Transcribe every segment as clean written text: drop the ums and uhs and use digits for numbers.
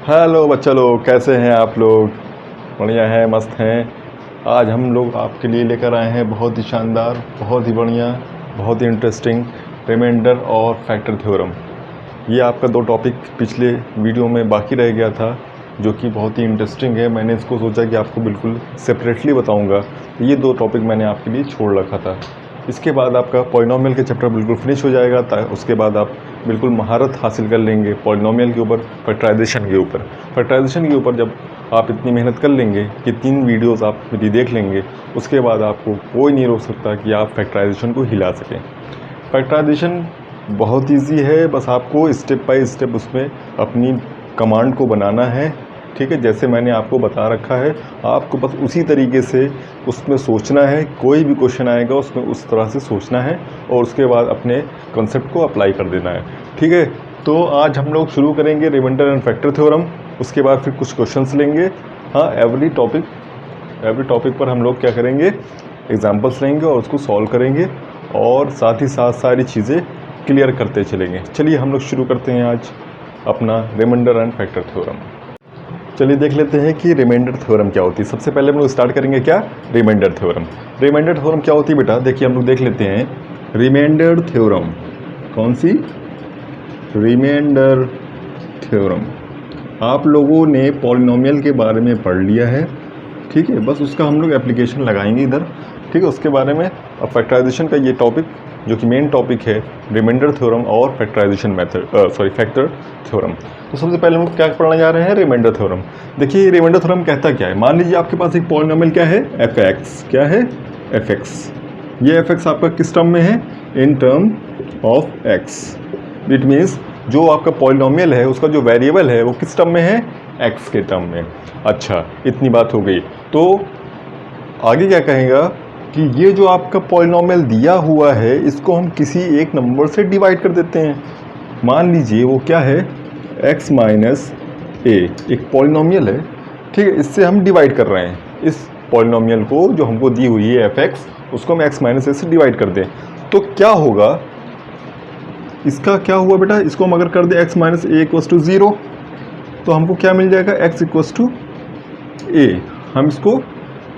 Hello बच्चा लोग, कैसे हैं आप लोग? बढ़िया हैं, मस्त हैं। आज हम लोग आपके लिए लेकर आए हैं बहुत ही शानदार, बहुत ही बढ़िया, बहुत ही इंटरेस्टिंग रिमाइंडर और फैक्टर थ्योरम। ये आपका दो टॉपिक पिछले वीडियो में बाकी रह गया था, जो कि बहुत ही इंटरेस्टिंग है। मैंने इसको सोचा कि आपको बिल्कुल सेपरेटली बताऊंगा। ये दो टॉपिक मैंने आपके लिए छोड़ रखा था। इसके बाद आपका पॉलिनोमियल के चैप्टर बिल्कुल फिनिश हो जाएगा। उसके बाद आप बिल्कुल महारत हासिल कर लेंगे पॉलिनोमियल के ऊपर, फैक्टराइजेशन के ऊपर। फैक्टराइजेशन के ऊपर जब आप इतनी मेहनत कर लेंगे कि 3 वीडियोस आप मेरी देख लेंगे, उसके बाद आपको कोई नहीं रोक सकता कि आप फैक्टराइजेशन को हिला सकें। फैक्टराइजेशन बहुत इजी है, बस आपको स्टेप बाय स्टेप उसमें अपनी कमांड को बनाना है। ठीक है, जैसे मैंने आपको बता रखा है, आपको बस उसी तरीके से उसमें सोचना है। कोई भी क्वेश्चन आएगा उसमें उस तरह से सोचना है और उसके बाद अपने कॉन्सेप्ट को अप्लाई कर देना है। ठीक है, तो आज हम लोग शुरू करेंगे रिमाइंडर एंड फैक्टर थ्योरम। उसके बाद फिर कुछ क्वेश्चंस लेंगे। हाँ, एवरी टॉपिक पर हम लोग क्या करेंगे, एग्जाम्पल्स लेंगे और उसको सॉल्व करेंगे और साथ ही साथ सारी चीज़ें क्लियर करते चलेंगे। चलिए हम लोग शुरू करते हैं आज अपना रिमाइंडर एंड फैक्टर थ्योरम। चलिए देख लेते हैं कि रिमाइंडर थ्योरम क्या होती है। सबसे पहले हम लोग स्टार्ट करेंगे क्या, रिमाइंडर थ्योरम। रिमाइंडर थ्योरम क्या होती है बेटा, देखिए हम लोग देख लेते हैं। रिमाइंडर थ्योरम कौन सी, रिमाइंडर थ्योरम आप लोगों ने पॉलिनोमियल के बारे में पढ़ लिया है। ठीक है, बस उसका हम लोग एप्लीकेशन लगाएंगे इधर। ठीक है, उसके बारे में अब फैक्टराइजेशन का ये टॉपिक जो कि मेन टॉपिक है, रिमाइंडर थ्योरम और फैक्टराइजेशन फैक्टर थ्योरम। तो सबसे पहले हम लोग क्या पढ़ने जा रहे हैं, रिमाइंडर थ्योरम। देखिए रिमाइंडर थ्योरम कहता क्या है। मान लीजिए आपके पास एक पॉलिनोमियल क्या है, एफ एक्स। क्या है, एफ एक्स। ये एफ एक्स आपका किस टर्म में है, in term of x. It means जो आपका पॉलिनोमियल है उसका जो वेरिएबल है वो किस टर्म में है, एक्स के टर्म में। अच्छा, इतनी बात हो गई। तो आगे क्या कहेगा कि ये जो आपका पॉलिनोमियल दिया हुआ है इसको हम किसी एक नंबर से डिवाइड कर देते हैं। मान लीजिए वो क्या है, x माइनस ए, एक पॉलिनोमियल है। ठीक है, इससे हम डिवाइड कर रहे हैं। इस पॉलिनोमियल को जो हमको दी हुई है एफ एक्स, उसको हम x माइनस ए से डिवाइड कर दें तो क्या होगा, इसका क्या हुआ बेटा, इसको हम अगर कर दें x minus a equals to 0 तो हमको क्या मिल जाएगा, x इक्वस टू ए। हम इसको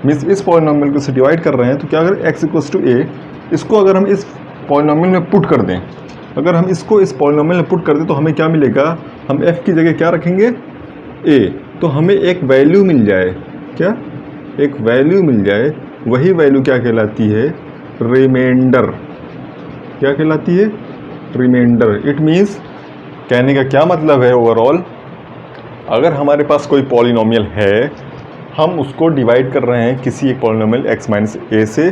मीन्स इस पॉलिनोमियल को से डिवाइड कर रहे हैं तो क्या अगर x इक्वस टू ए, इसको अगर हम इस पॉलिनोमियल में पुट कर दें, अगर हम इसको इस पॉलिनोमियल में पुट कर दें तो हमें क्या मिलेगा, हम f की जगह क्या रखेंगे, a, तो हमें एक वैल्यू मिल जाए। क्या, एक वैल्यू मिल जाए। वही वैल्यू क्या कहलाती है, रिमाइंडर। क्या कहलाती है, रिमाइंडर। इट मीन्स कहने का क्या मतलब है, ओवरऑल अगर हमारे पास कोई पॉलिनोमियल है, हम उसको डिवाइड कर रहे हैं किसी एक पॉलिनोमियल x माइनस ए से,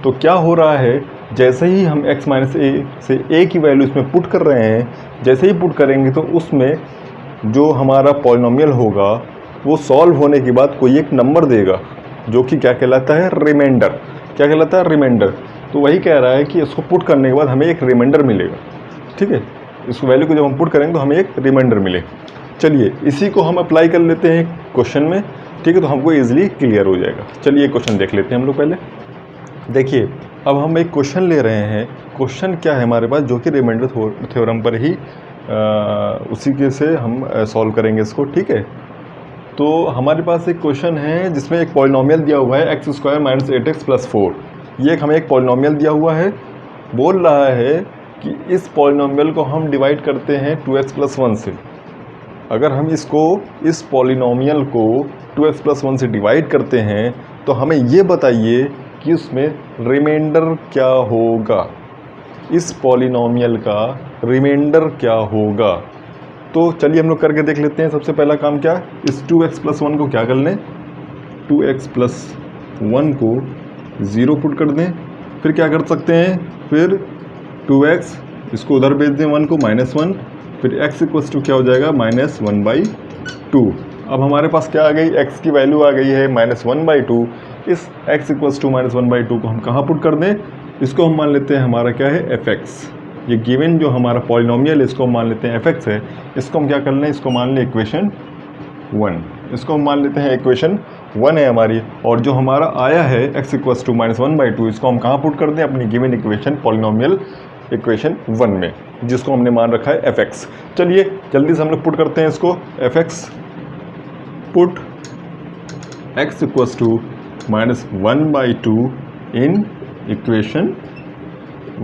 तो क्या हो रहा है, जैसे ही हम x माइनस ए से a की वैल्यू इसमें पुट कर रहे हैं, जैसे ही पुट करेंगे तो उसमें जो हमारा पॉलिनोमियल होगा वो सॉल्व होने के बाद कोई एक नंबर देगा जो कि क्या कहलाता है, रिमाइंडर। क्या कहलाता है, रिमाइंडर। तो वही कह रहा है कि इसको पुट करने के बाद हमें एक रिमाइंडर मिलेगा। ठीक है, इस वैल्यू को जब हम पुट करेंगे तो हमें एक रिमाइंडर मिले। चलिए इसी को हम अप्लाई कर लेते हैं क्वेश्चन में। ठीक है, तो हमको इजीली क्लियर हो जाएगा। चलिए क्वेश्चन देख लेते हैं हम लोग पहले। देखिए अब हम एक क्वेश्चन ले रहे हैं। क्वेश्चन क्या है हमारे पास, जो कि रिमाइंडर थ्योरम पर ही उसी के से हम सॉल्व करेंगे इसको। ठीक है, तो हमारे पास एक क्वेश्चन है जिसमें एक पॉलिनोमियल दिया हुआ है x square minus 8x plus 4। ये हमें एक पॉलिनोमियल दिया हुआ है, बोल रहा है कि इस पॉलिनोमियल को हम डिवाइड करते हैं 2x प्लस 1 से। अगर हम इसको, इस पॉलिनोमियल को 2x प्लस 1 से डिवाइड करते हैं तो हमें ये बताइए कि उसमें रिमाइंडर क्या होगा, इस पॉलिनोमियल का रिमाइंडर क्या होगा। तो चलिए हम लोग करके देख लेते हैं। सबसे पहला काम क्या, इस 2x प्लस 1 को क्या कर लें, 2x प्लस 1 को 0 पुट कर दें। फिर क्या कर सकते हैं, फिर 2x इसको उधर भेज दें 1 को, माइनस 1, फिर x इक्वस टू क्या हो जाएगा, माइनस 1/2। अब हमारे पास क्या आ गई, x की वैल्यू आ गई है माइनस 1/2। इस x इक्वस टू माइनस 1/2 को हम कहाँ पुट कर दें, इसको हम मान लेते हैं हमारा क्या है, fx। ये गिवन जो हमारा पॉलिनोमियल है इसको हम मान लेते हैं fx है। इसको हम क्या कर लें, इसको मान लें इक्वेशन 1। इसको हम मान लेते हैं इक्वेशन 1 है हमारी। और जो हमारा आया है x इक्वस टू माइनस 1/2, इसको हम कहाँ पुट कर दें, अपनी गिवन इक्वेशन पॉलिनोमियल इक्वेशन 1 में, जिसको हमने मान रखा है fx। चलिए जल्दी से हम लोग पुट करते हैं इसको, fx put x equals to -1/2 in equation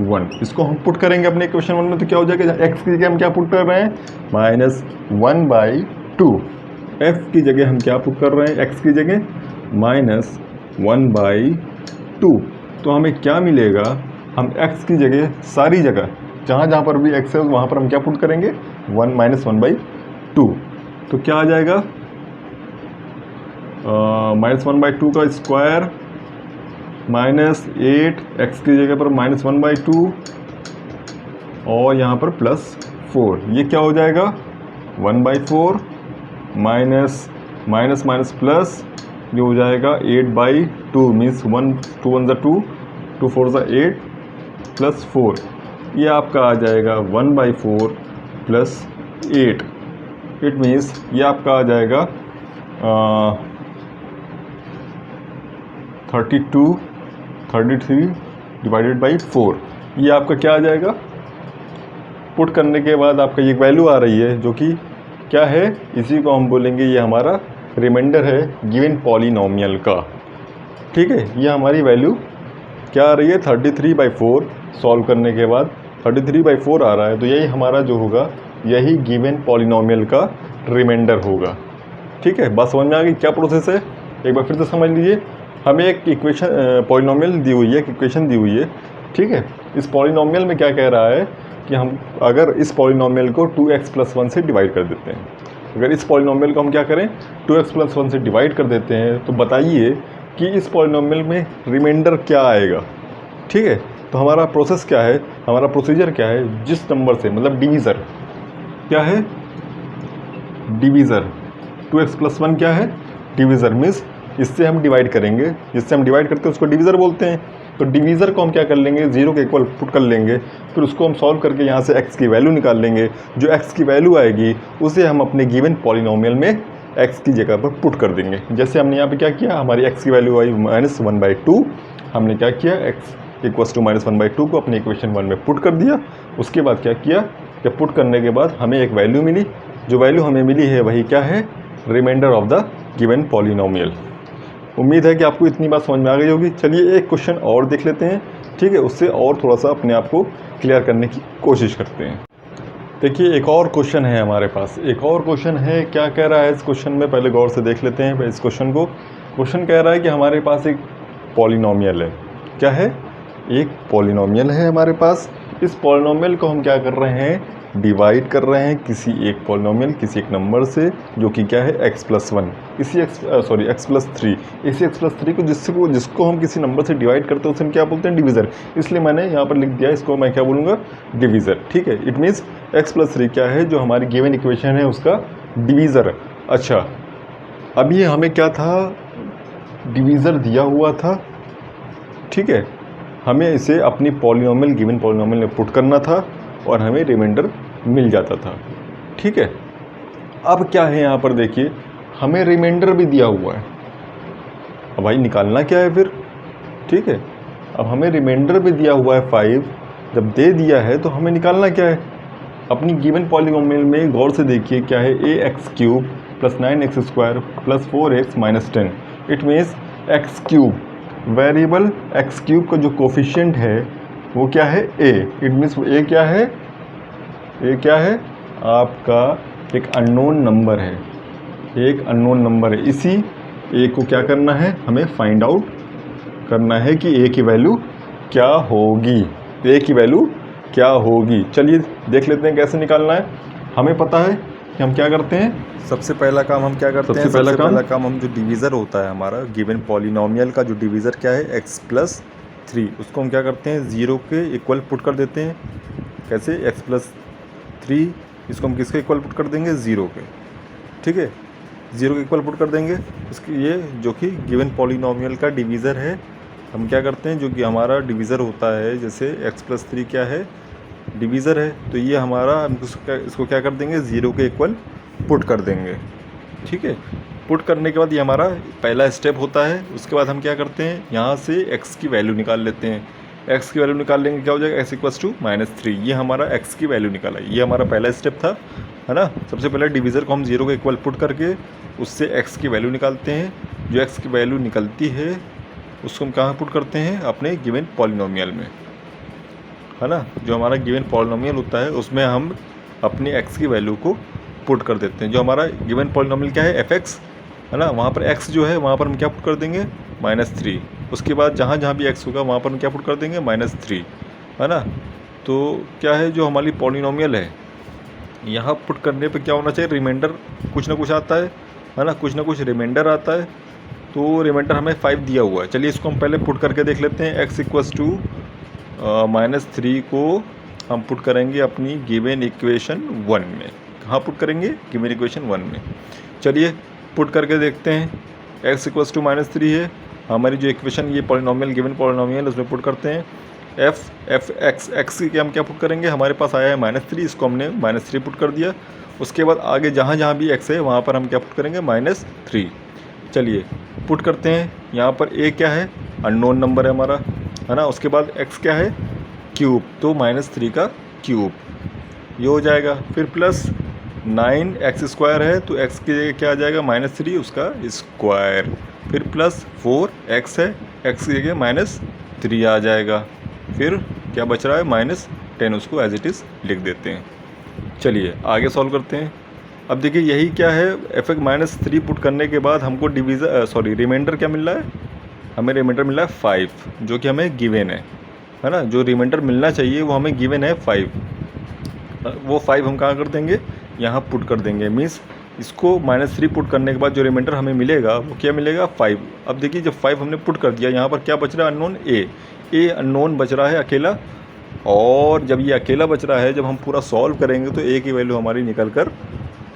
1। इसको हम पुट करेंगे अपने इक्वेशन 1 में, तो क्या हो जाएगा, x की जगह हम क्या पुट कर रहे हैं, -1/2। f की जगह हम क्या पुट कर रहे हैं, x की जगह -1/2। तो हमें क्या मिलेगा, हम x की जगह सारी जगह जहाँ जहाँ पर भी x है वहाँ पर हम क्या पुट करेंगे, 1/2। तो क्या आ जाएगा, -1/2 का स्क्वायर -8, x की जगह पर -1/2 और यहाँ पर +4, ये क्या हो जाएगा 1/4 माइनस माइनस प्लस, ये हो जाएगा 8/2 मीन्स 2 1 2 2 4 8 +4, ये आपका आ जाएगा 1/4 + 8। इट मीन्स ये आपका आ जाएगा 33 डिवाइडेड बाई 4। ये आपका क्या आ जाएगा, पुट करने के बाद आपका ये वैल्यू आ रही है जो कि क्या है, इसी को हम बोलेंगे ये हमारा रिमाइंडर है गिवन पॉलिनोमियल का। ठीक है, ये हमारी वैल्यू क्या आ रही है, 33/4। सॉल्व करने के बाद 33/4 आ रहा है, तो यही हमारा जो होगा यही गिवन पॉलिनोमियल का रिमाइंडर होगा। ठीक है, बात समझ में आ गई, क्या प्रोसेस है, एक बार फिर से समझ लीजिए। हमें एक इक्वेशन पॉलिनोमियल दी हुई है, एक इक्वेशन दी हुई है। ठीक है, इस पॉलिनोमियल में क्या कह रहा है कि हम अगर इस पॉलिनोमियल को 2x + 1 से डिवाइड कर देते हैं, अगर इस पॉलिनोमियल को हम क्या करें 2x + 1 से डिवाइड कर देते हैं, तो बताइए कि इस पॉलिनोमियल में रिमाइंडर क्या आएगा। ठीक है, तो हमारा प्रोसेस क्या है, हमारा प्रोसीजर क्या है, जिस नंबर से मतलब डिवीज़र क्या है, डिवीज़र 2x + 1 क्या है, डिवीज़र मीन्स इससे हम डिवाइड करेंगे, जिससे हम डिवाइड करते हैं उसको डिवीज़र बोलते हैं। तो डिवीज़र को हम क्या कर लेंगे, 0 के इक्वल पुट कर लेंगे, फिर उसको हम सॉल्व करके यहाँ से x की वैल्यू निकाल लेंगे। जो x की वैल्यू आएगी उसे हम अपने गिवन पॉलिनोमियल में x की जगह पर पुट कर देंगे। जैसे हमने यहाँ पे क्या किया, हमारी x की वैल्यू आई -1/2, हमने क्या किया x इक्वल्स टू -1/2 को अपने इक्वेशन 1 में पुट कर दिया। उसके बाद क्या किया, जब पुट करने के बाद हमें एक वैल्यू मिली, जो वैल्यू हमें मिली है वही क्या है, remainder of the given polynomial. उम्मीद है कि आपको इतनी बात समझ में आ गई होगी। चलिए एक क्वेश्चन और देख लेते हैं। ठीक है, उससे और थोड़ा सा अपने आप को क्लियर करने की कोशिश करते हैं। देखिए एक और क्वेश्चन है हमारे पास, एक और क्वेश्चन है। क्या कह रहा है इस क्वेश्चन में, पहले गौर से देख लेते हैं इस क्वेश्चन को। क्वेश्चन कह रहा है कि हमारे पास एक पॉलिनोमियल है। क्या है, एक पॉलिनोमियल है हमारे पास। इस पॉलिनोमियल को हम क्या कर रहे हैं, डिवाइड कर रहे हैं किसी एक पॉलिनोमियल, किसी एक नंबर से, जो कि क्या है x + 1, इसी x + 3, इसी x + 3 को जिसको हम किसी नंबर से डिवाइड करते हैं उसे हम क्या बोलते हैं, डिवीज़र। इसलिए मैंने यहाँ पर लिख दिया, इसको मैं क्या बोलूँगा, डिवीज़र। ठीक है, इट मीन्स x + 3 क्या है, जो हमारी गिवन इक्वेशन है उसका डिवीज़र। अच्छा, अब ये हमें क्या था, डिवीज़र दिया हुआ था। ठीक है, हमें इसे अपनी पॉलिनोमियल गिवन पॉलिनोमियल में पुट करना था और हमें रिमाइंडर मिल जाता था। ठीक है, अब क्या है यहाँ पर देखिए, हमें रिमाइंडर भी दिया हुआ है। अब भाई निकालना क्या है फिर। ठीक है, अब हमें रिमाइंडर भी दिया हुआ है 5, जब दे दिया है तो हमें निकालना क्या है, अपनी गिवन पॉलिनोमियल में गौर से देखिए क्या है, ax³ + 9x² + 4x - 10। It means x³ variable x³ का जो कोफिशिएंट है वो क्या है, a। इट मीन्स a क्या है, a क्या है, आपका एक अननोन नंबर है, एक अननोन नंबर है। इसी a को क्या करना है, हमें फाइंड आउट करना है कि a की वैल्यू क्या होगी, a की वैल्यू क्या होगी। चलिए देख लेते हैं कैसे निकालना है। हमें पता है कि हम क्या करते हैं, सबसे पहला काम हम क्या करते हैं, सबसे पहला काम हम जो डिवीज़र होता है हमारा गिवन पॉलिनोमियल का, जो डिवीज़र क्या है x + 3, उसको हम क्या करते हैं 0 के इक्वल पुट कर देते हैं। कैसे, x + 3 इसको हम किसके इक्वल पुट कर देंगे, 0 के। ठीक है, 0 के इक्वल पुट कर देंगे। इसकी ये जो कि गिवन पॉलिनोमियल का डिवीज़र है, हम क्या करते हैं, जो कि हमारा डिवीज़र होता है, जैसे x + 3 क्या है, डिवीज़र है, तो ये हमारा हम इसको क्या कर देंगे, 0 के इक्वल पुट कर देंगे। ठीक है, पुट करने के बाद ये हमारा पहला स्टेप होता है। उसके बाद हम क्या करते हैं, यहाँ से x की वैल्यू निकाल लेते हैं। एक्स की वैल्यू निकाल लेंगे, क्या हो जाएगा, एक्स इक्वल्स टू -3। ये हमारा एक्स की वैल्यू निकाला, ये हमारा पहला स्टेप था, है ना। सबसे पहले डिवीज़र को हम 0 के इक्वल पुट करके उससे एक्स की वैल्यू निकालते हैं। जो एक्स की वैल्यू निकलती है उसको हम कहाँ पुट करते हैं, अपने गिवन पॉलिनोमियल में, है ना। जो हमारा गिवन पॉलिनोमियल होता है उसमें हम अपनी एक्स की वैल्यू को पुट कर देते हैं। जो हमारा गिवन पॉलिनोमियल क्या है, fx, है ना। वहाँ पर x जो है वहाँ पर हम क्या पुट कर देंगे, -3। उसके बाद जहाँ जहाँ भी x होगा वहाँ पर हम क्या पुट कर देंगे, -3, है ना। तो क्या है, जो हमारी पॉलिनोमियल है यहाँ पुट करने पे क्या होना चाहिए, रिमाइंडर कुछ ना कुछ आता है ना, कुछ ना कुछ रिमाइंडर आता है। तो रिमाइंडर हमें 5 दिया हुआ है। चलिए इसको हम पहले पुट करके देख लेते हैं। x इक्वल्स टू -3 को हम पुट करेंगे अपनी गिवन इक्वेशन 1 में। कहाँ पुट करेंगे, गिवन इक्वेशन 1 में। चलिए पुट करके देखते हैं। x इक्वल्स टू -3 है हमारी जो इक्वेशन, ये पॉलिनोमियल गिवन पॉलिनोमियल, उसमें पुट करते हैं x की हम क्या पुट करेंगे, हमारे पास आया है -3, इसको हमने -3 पुट कर दिया। उसके बाद आगे जहाँ जहाँ भी x है वहाँ पर हम क्या पुट करेंगे, -3। चलिए पुट करते हैं। यहाँ पर a क्या है, अननोन नंबर है हमारा, है ना। उसके बाद x क्या है, क्यूब, तो -3 का क्यूब, ये हो जाएगा। फिर प्लस 9x² है तो x की जगह क्या आ जाएगा, -3 उसका स्क्वायर। फिर प्लस 4x है, x की जगह -3 आ जाएगा। फिर क्या बच रहा है, -10, उसको एज इट इज़ लिख देते हैं। चलिए आगे सॉल्व करते हैं। अब देखिए यही क्या है, fx -3 पुट करने के बाद हमको रिमाइंडर क्या मिल रहा है, हमें रिमाइंडर मिल रहा है 5, जो कि हमें गिवन है ना। जो रिमाइंडर मिलना चाहिए वो हमें गिवन है 5। वो 5 हम कहाँ कर देंगे, यहाँ पुट कर देंगे। मीन्स इसको -3 पुट करने के बाद जो रिमाइंडर हमें मिलेगा वो क्या मिलेगा, 5। अब देखिए जब 5 हमने पुट कर दिया, यहाँ पर क्या बच रहा है, अननोन a अननोन बच रहा है अकेला। और जब ये अकेला बच रहा है, जब हम पूरा सॉल्व करेंगे तो a की वैल्यू हमारी निकल कर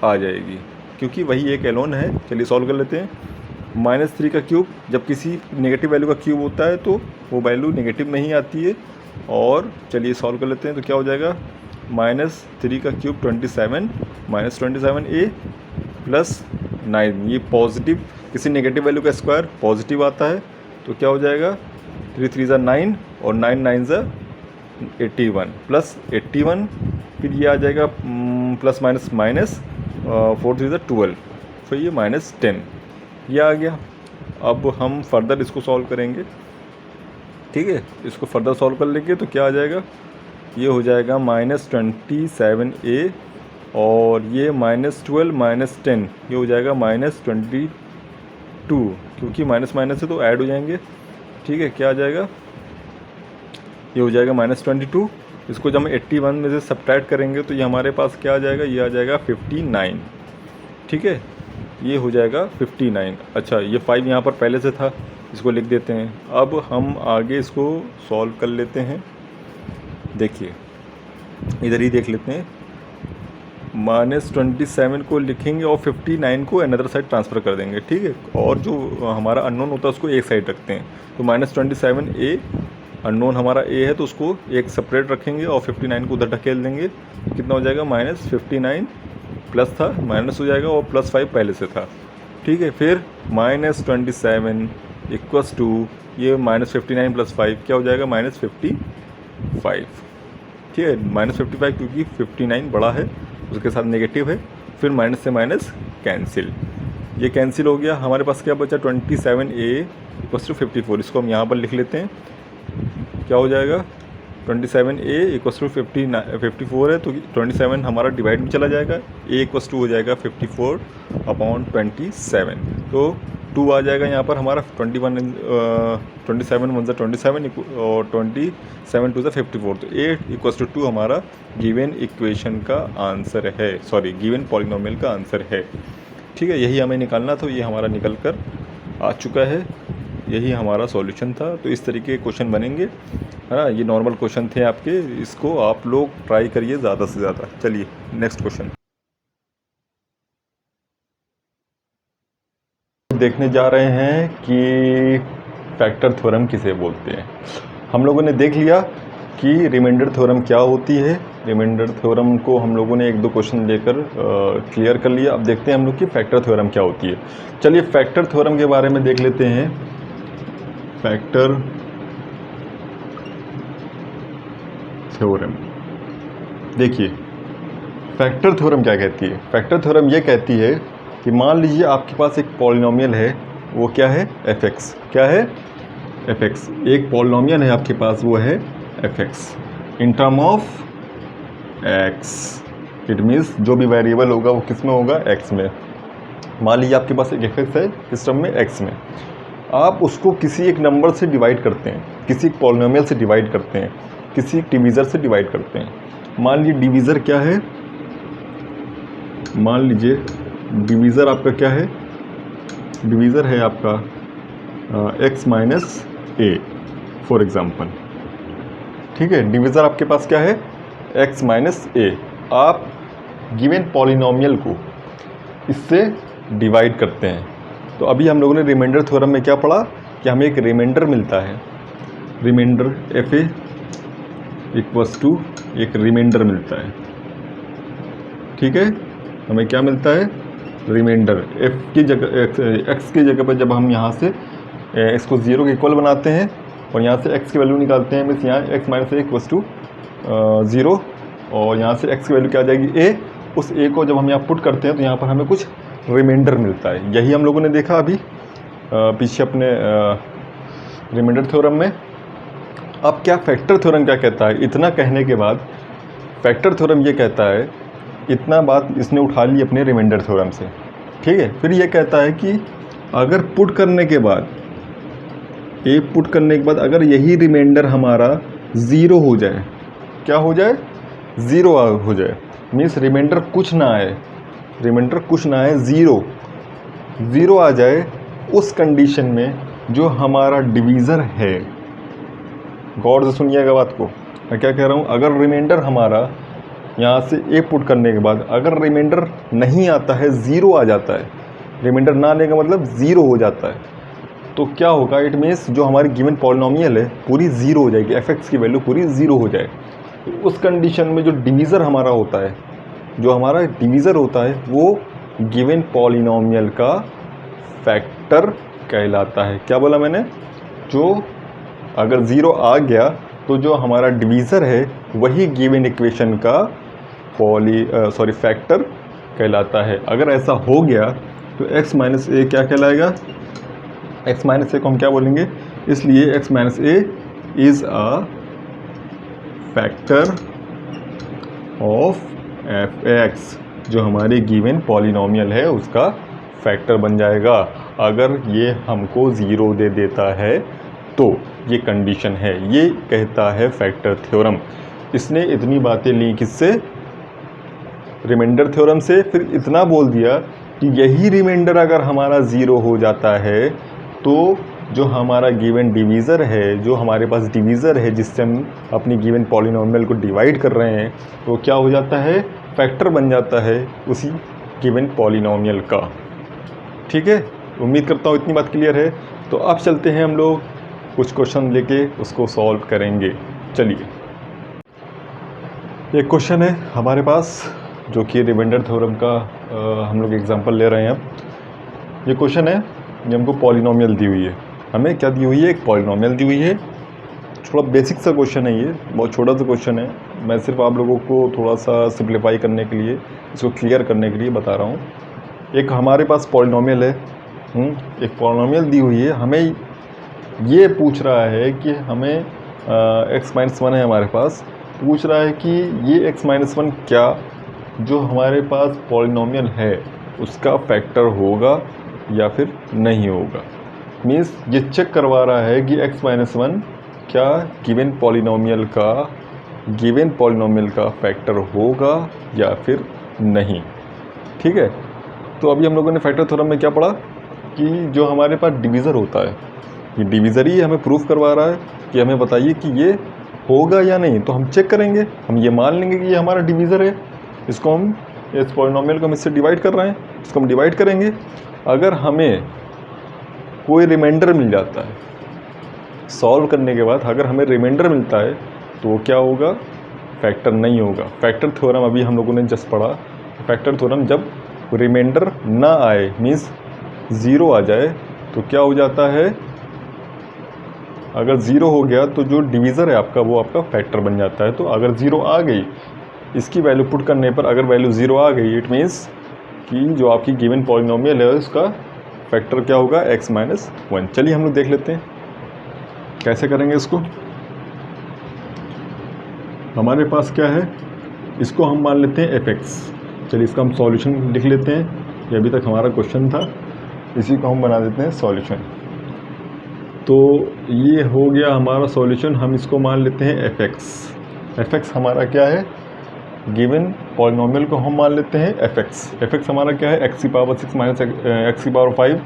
आ जाएगी, क्योंकि वही एक एलोन है। चलिए सॉल्व कर लेते हैं। -3 का क्यूब, जब किसी नेगेटिव वैल्यू का क्यूब होता है तो वो वैल्यू नेगेटिव में ही आती है। और चलिए सॉल्व कर लेते हैं, तो क्या हो जाएगा, -3 का क्यूब 27, -27a प्लस 9, ये पॉजिटिव, किसी नेगेटिव वैल्यू का स्क्वायर पॉजिटिव आता है। तो क्या हो जाएगा, 3 3 9 और 9 9 81 प्लस 81। फिर ये आ जाएगा प्लस माइनस माइनस 4 3 12, फिर ये -10, ये आ गया। अब हम फर्दर इसको सॉल्व करेंगे, ठीक है। इसको फर्दर सॉल्व कर लेंगे तो क्या आ जाएगा, ये हो जाएगा -27a और ये -12 -10, ये हो जाएगा -22, क्योंकि माइनस माइनस से तो ऐड हो जाएंगे, ठीक है। क्या आ जाएगा, ये हो जाएगा -22। इसको जब हम 81 में से सब्ट्रैक्ट करेंगे तो ये हमारे पास क्या आ जाएगा, ये आ जाएगा 59, ठीक है। ये हो जाएगा 59। अच्छा, ये 5 यहाँ पर पहले से था, इसको लिख देते हैं। अब हम आगे इसको सॉल्व कर लेते हैं। देखिए इधर ही देख लेते हैं, -27 को लिखेंगे और 59 को अनदर साइड ट्रांसफ़र कर देंगे, ठीक है। और जो हमारा अननोन होता है उसको एक साइड रखते हैं। तो -27a अननोन हमारा a है तो उसको एक सेपरेट रखेंगे और 59 को उधर ढकेल देंगे। कितना हो जाएगा, -59 प्लस था माइनस हो जाएगा और +5 पहले से था, ठीक है। फिर -27 इक्वल्स टू ये -59 + 5 क्या हो जाएगा, -55, ठीक है। -55 क्योंकि 59 बड़ा है, उसके साथ नेगेटिव है। फिर माइनस से माइनस कैंसिल, ये कैंसिल हो गया। हमारे पास क्या बचा, 27a = 54। इसको हम यहाँ पर लिख लेते हैं। क्या हो जाएगा, 27a = 54 है तो 27 हमारा डिवाइड में चला जाएगा। a = हो जाएगा 54/27, तो 2 आ जाएगा यहाँ पर हमारा। 27 1 27 और 27 2 54, तो a = 2 हमारा गिवन इक्वेशन का आंसर है, सॉरी गिवन पॉलिनोमियल का आंसर है, ठीक है। यही हमें निकालना, तो ये हमारा निकल कर आ चुका है। यही हमारा सॉल्यूशन था। तो इस तरीके के क्वेश्चन बनेंगे, है ना। ये नॉर्मल क्वेश्चन थे आपके, इसको आप लोग ट्राई करिए ज़्यादा से ज़्यादा। चलिए नेक्स्ट क्वेश्चन देखने जा रहे हैं कि फैक्टर थ्योरम किसे बोलते हैं। हम लोगों ने देख लिया कि रिमाइंडर थ्योरम क्या होती है। रिमाइंडर थ्योरम को हम लोगों ने 1-2 क्वेश्चन लेकर क्लियर कर लिया। अब देखते हैं हम लोग कि फैक्टर थ्योरम क्या होती है। चलिए फैक्टर थ्योरम के बारे में देख लेते हैं। Factor theorem. देखिए फैक्टर थ्योरम क्या कहती है? फैक्टर थ्योरम ये कहती है कि मान लीजिए आपके पास एक पॉलिनोमियल है, वो क्या है? fx। क्या है? fx। एक पॉलिनोमियल है आपके पास, वो है fx in term of x। It means जो भी वेरिएबल होगा वो किस में होगा? x में। मान लीजिए आपके पास एक fx है किस टर्म में? x में। आप उसको किसी एक नंबर से डिवाइड करते हैं, किसी एक पॉलिनोमियल से डिवाइड करते हैं, किसी एक डिवीज़र से डिवाइड करते हैं। मान लीजिए डिवीज़र क्या है? मान लीजिए डिवीज़र आपका क्या है? डिवीज़र है आपका x minus A for example. ठीक है, डिवीज़र आपके पास क्या है? x माइनस ए। आप गिवन पॉलिनोमियल को इससे डिवाइड करते हैं। तो अभी हम लोगों ने रिमाइंडर थ्योरम में क्या पढ़ा कि हमें एक रिमाइंडर मिलता है, remainder F A equals to एक रिमाइंडर मिलता है। ठीक है, हमें क्या मिलता है? रिमाइंडर। एफ की जगह एक्स की जगह पर जब हम यहाँ से इसको 0 के इक्वल बनाते हैं और यहाँ से x की वैल्यू निकालते हैं, मीन्स यहाँ x minus a equals to 0 और यहाँ से x की वैल्यू क्या आ जाएगी? a। उस a को जब हम यहाँ पुट करते हैं तो यहाँ पर हमें कुछ रिमाइंडर मिलता है। यही हम लोगों ने देखा अभी पीछे अपने रिमाइंडर थ्योरम में। अब क्या फैक्टर थ्योरम क्या कहता है? इतना कहने के बाद फैक्टर थ्योरम ये कहता है, इतना बात इसने उठा ली अपने रिमाइंडर थ्योरम से। ठीक है, फिर ये कहता है कि अगर पुट करने के बाद ए पुट करने के बाद अगर यही रिमाइंडर हमारा 0 हो जाए, क्या हो जाए? 0 हो जाए, मीन्स रिमाइंडर कुछ ना आए, रिमाइंडर कुछ ना आए, 0 आ जाए, उस कंडीशन में जो हमारा डिवीज़र है, गौर से सुनिएगा बात को, मैं क्या कह रहा हूँ, अगर रिमाइंडर हमारा यहाँ से ए पुट करने के बाद अगर रिमाइंडर नहीं आता है, 0 आ जाता है, रिमाइंडर ना आने का मतलब 0 हो जाता है, तो क्या होगा? इट मीन्स जो हमारी गिवन पॉलिनोमियल है पूरी 0 हो जाएगी, fx की वैल्यू पूरी 0 हो जाए। तो उस कंडीशन में जो डिवीज़र हमारा होता है, जो हमारा डिवीज़र होता है वो गिवन पॉलिनोमियल का फैक्टर कहलाता है। क्या बोला मैंने? जो अगर 0 आ गया तो जो हमारा डिवीज़र है वही गिवन इक्वेशन का फैक्टर कहलाता है। अगर ऐसा हो गया तो x माइनस ए क्या कहलाएगा? x माइनस ए को हम क्या बोलेंगे? इसलिए x minus A is a factor of fx, जो हमारी गिवन पॉलिनोमियल है उसका फैक्टर बन जाएगा। अगर ये हमको 0 दे देता है तो ये कंडीशन है, ये कहता है फैक्टर थ्योरम। इसने इतनी बातें ली किससे? रिमाइंडर थ्योरम से। फिर इतना बोल दिया कि यही रिमाइंडर अगर हमारा 0 हो जाता है तो जो हमारा गिवन डिवीज़र है, जो हमारे पास डिवीज़र है जिससे हम अपनी गिवन पॉलिनोमियल को डिवाइड कर रहे हैं, तो क्या हो जाता है? फैक्टर बन जाता है उसी गिवन पॉलिनोमियल का। ठीक है, उम्मीद करता हूँ इतनी बात क्लियर है। तो अब चलते हैं हम लोग कुछ क्वेश्चन लेके उसको सॉल्व करेंगे। चलिए, एक क्वेश्चन है हमारे पास जो कि रिमाइंडर थ्योरम का हम लोग एग्जांपल ले रहे हैं। अब ये क्वेश्चन है, ये हमको पॉलिनोमियल दी हुई है। हमें क्या दी हुई है? एक पॉलिनोमियल दी हुई है। थोड़ा बेसिक सा क्वेश्चन है, ये बहुत छोटा सा क्वेश्चन है। मैं सिर्फ आप लोगों को थोड़ा सा सिंप्लीफाई करने के लिए, इसको क्लियर करने के लिए बता रहा हूँ। एक हमारे पास पॉलिनोमियल है, एक पॉलिनोमियल दी हुई है। हमें ये पूछ रहा है कि हमें x माइनस 1 है हमारे पास, पूछ रहा है कि ये x माइनस 1 क्या जो हमारे पास पॉलिनोमियल है उसका फैक्टर होगा या फिर नहीं होगा। मीन्स ये चेक करवा रहा है कि x माइनस 1 क्या गिवन पॉलिनोमियल का फैक्टर होगा या फिर नहीं। ठीक है, तो अभी हम लोगों ने फैक्टर थ्योरम में क्या पढ़ा कि जो हमारे पास डिवीज़र होता है, ये डिवीज़र ही हमें प्रूफ करवा रहा है कि हमें बताइए कि ये होगा या नहीं। तो हम चेक करेंगे, हम ये मान लेंगे कि ये हमारा डिवीज़र है, इसको हम, इस पॉलिनोमियल को हम इससे डिवाइड कर रहे हैं, इसको हम डिवाइड करेंगे। अगर हमें कोई रिमाइंडर मिल जाता है सॉल्व करने के बाद, अगर हमें रिमाइंडर मिलता है तो क्या होगा? फैक्टर नहीं होगा। फैक्टर थ्योरम अभी हम लोगों ने जस्ट पढ़ा। फैक्टर थ्योरम जब रिमाइंडर ना आए, मीन्स 0 आ जाए, तो क्या हो जाता है? अगर 0 हो गया तो जो डिवीज़र है आपका वो आपका फैक्टर बन जाता है। तो अगर 0 आ गई, इसकी वैल्यू पुट करने पर अगर वैल्यू 0 आ गई, इट मीन्स कि जो आपकी गिवन पॉलिनोमियल है उसका फैक्टर क्या होगा, x माइनस 1। चलिए हम लोग देख लेते हैं कैसे करेंगे इसको। हमारे पास क्या है, इसको हम मान लेते हैं fx। चलिए इसका हम सॉल्यूशन लिख लेते हैं, ये अभी तक हमारा क्वेश्चन था, इसी को हम बना देते हैं सॉल्यूशन। तो ये हो गया हमारा सॉल्यूशन, हम इसको मान लेते हैं fx। fx हमारा क्या है, गिवन पॉलिनोमियल को हम मान लेते हैं fx। fx हमारा क्या है, x की पावर 6 माइनस x की पावर 5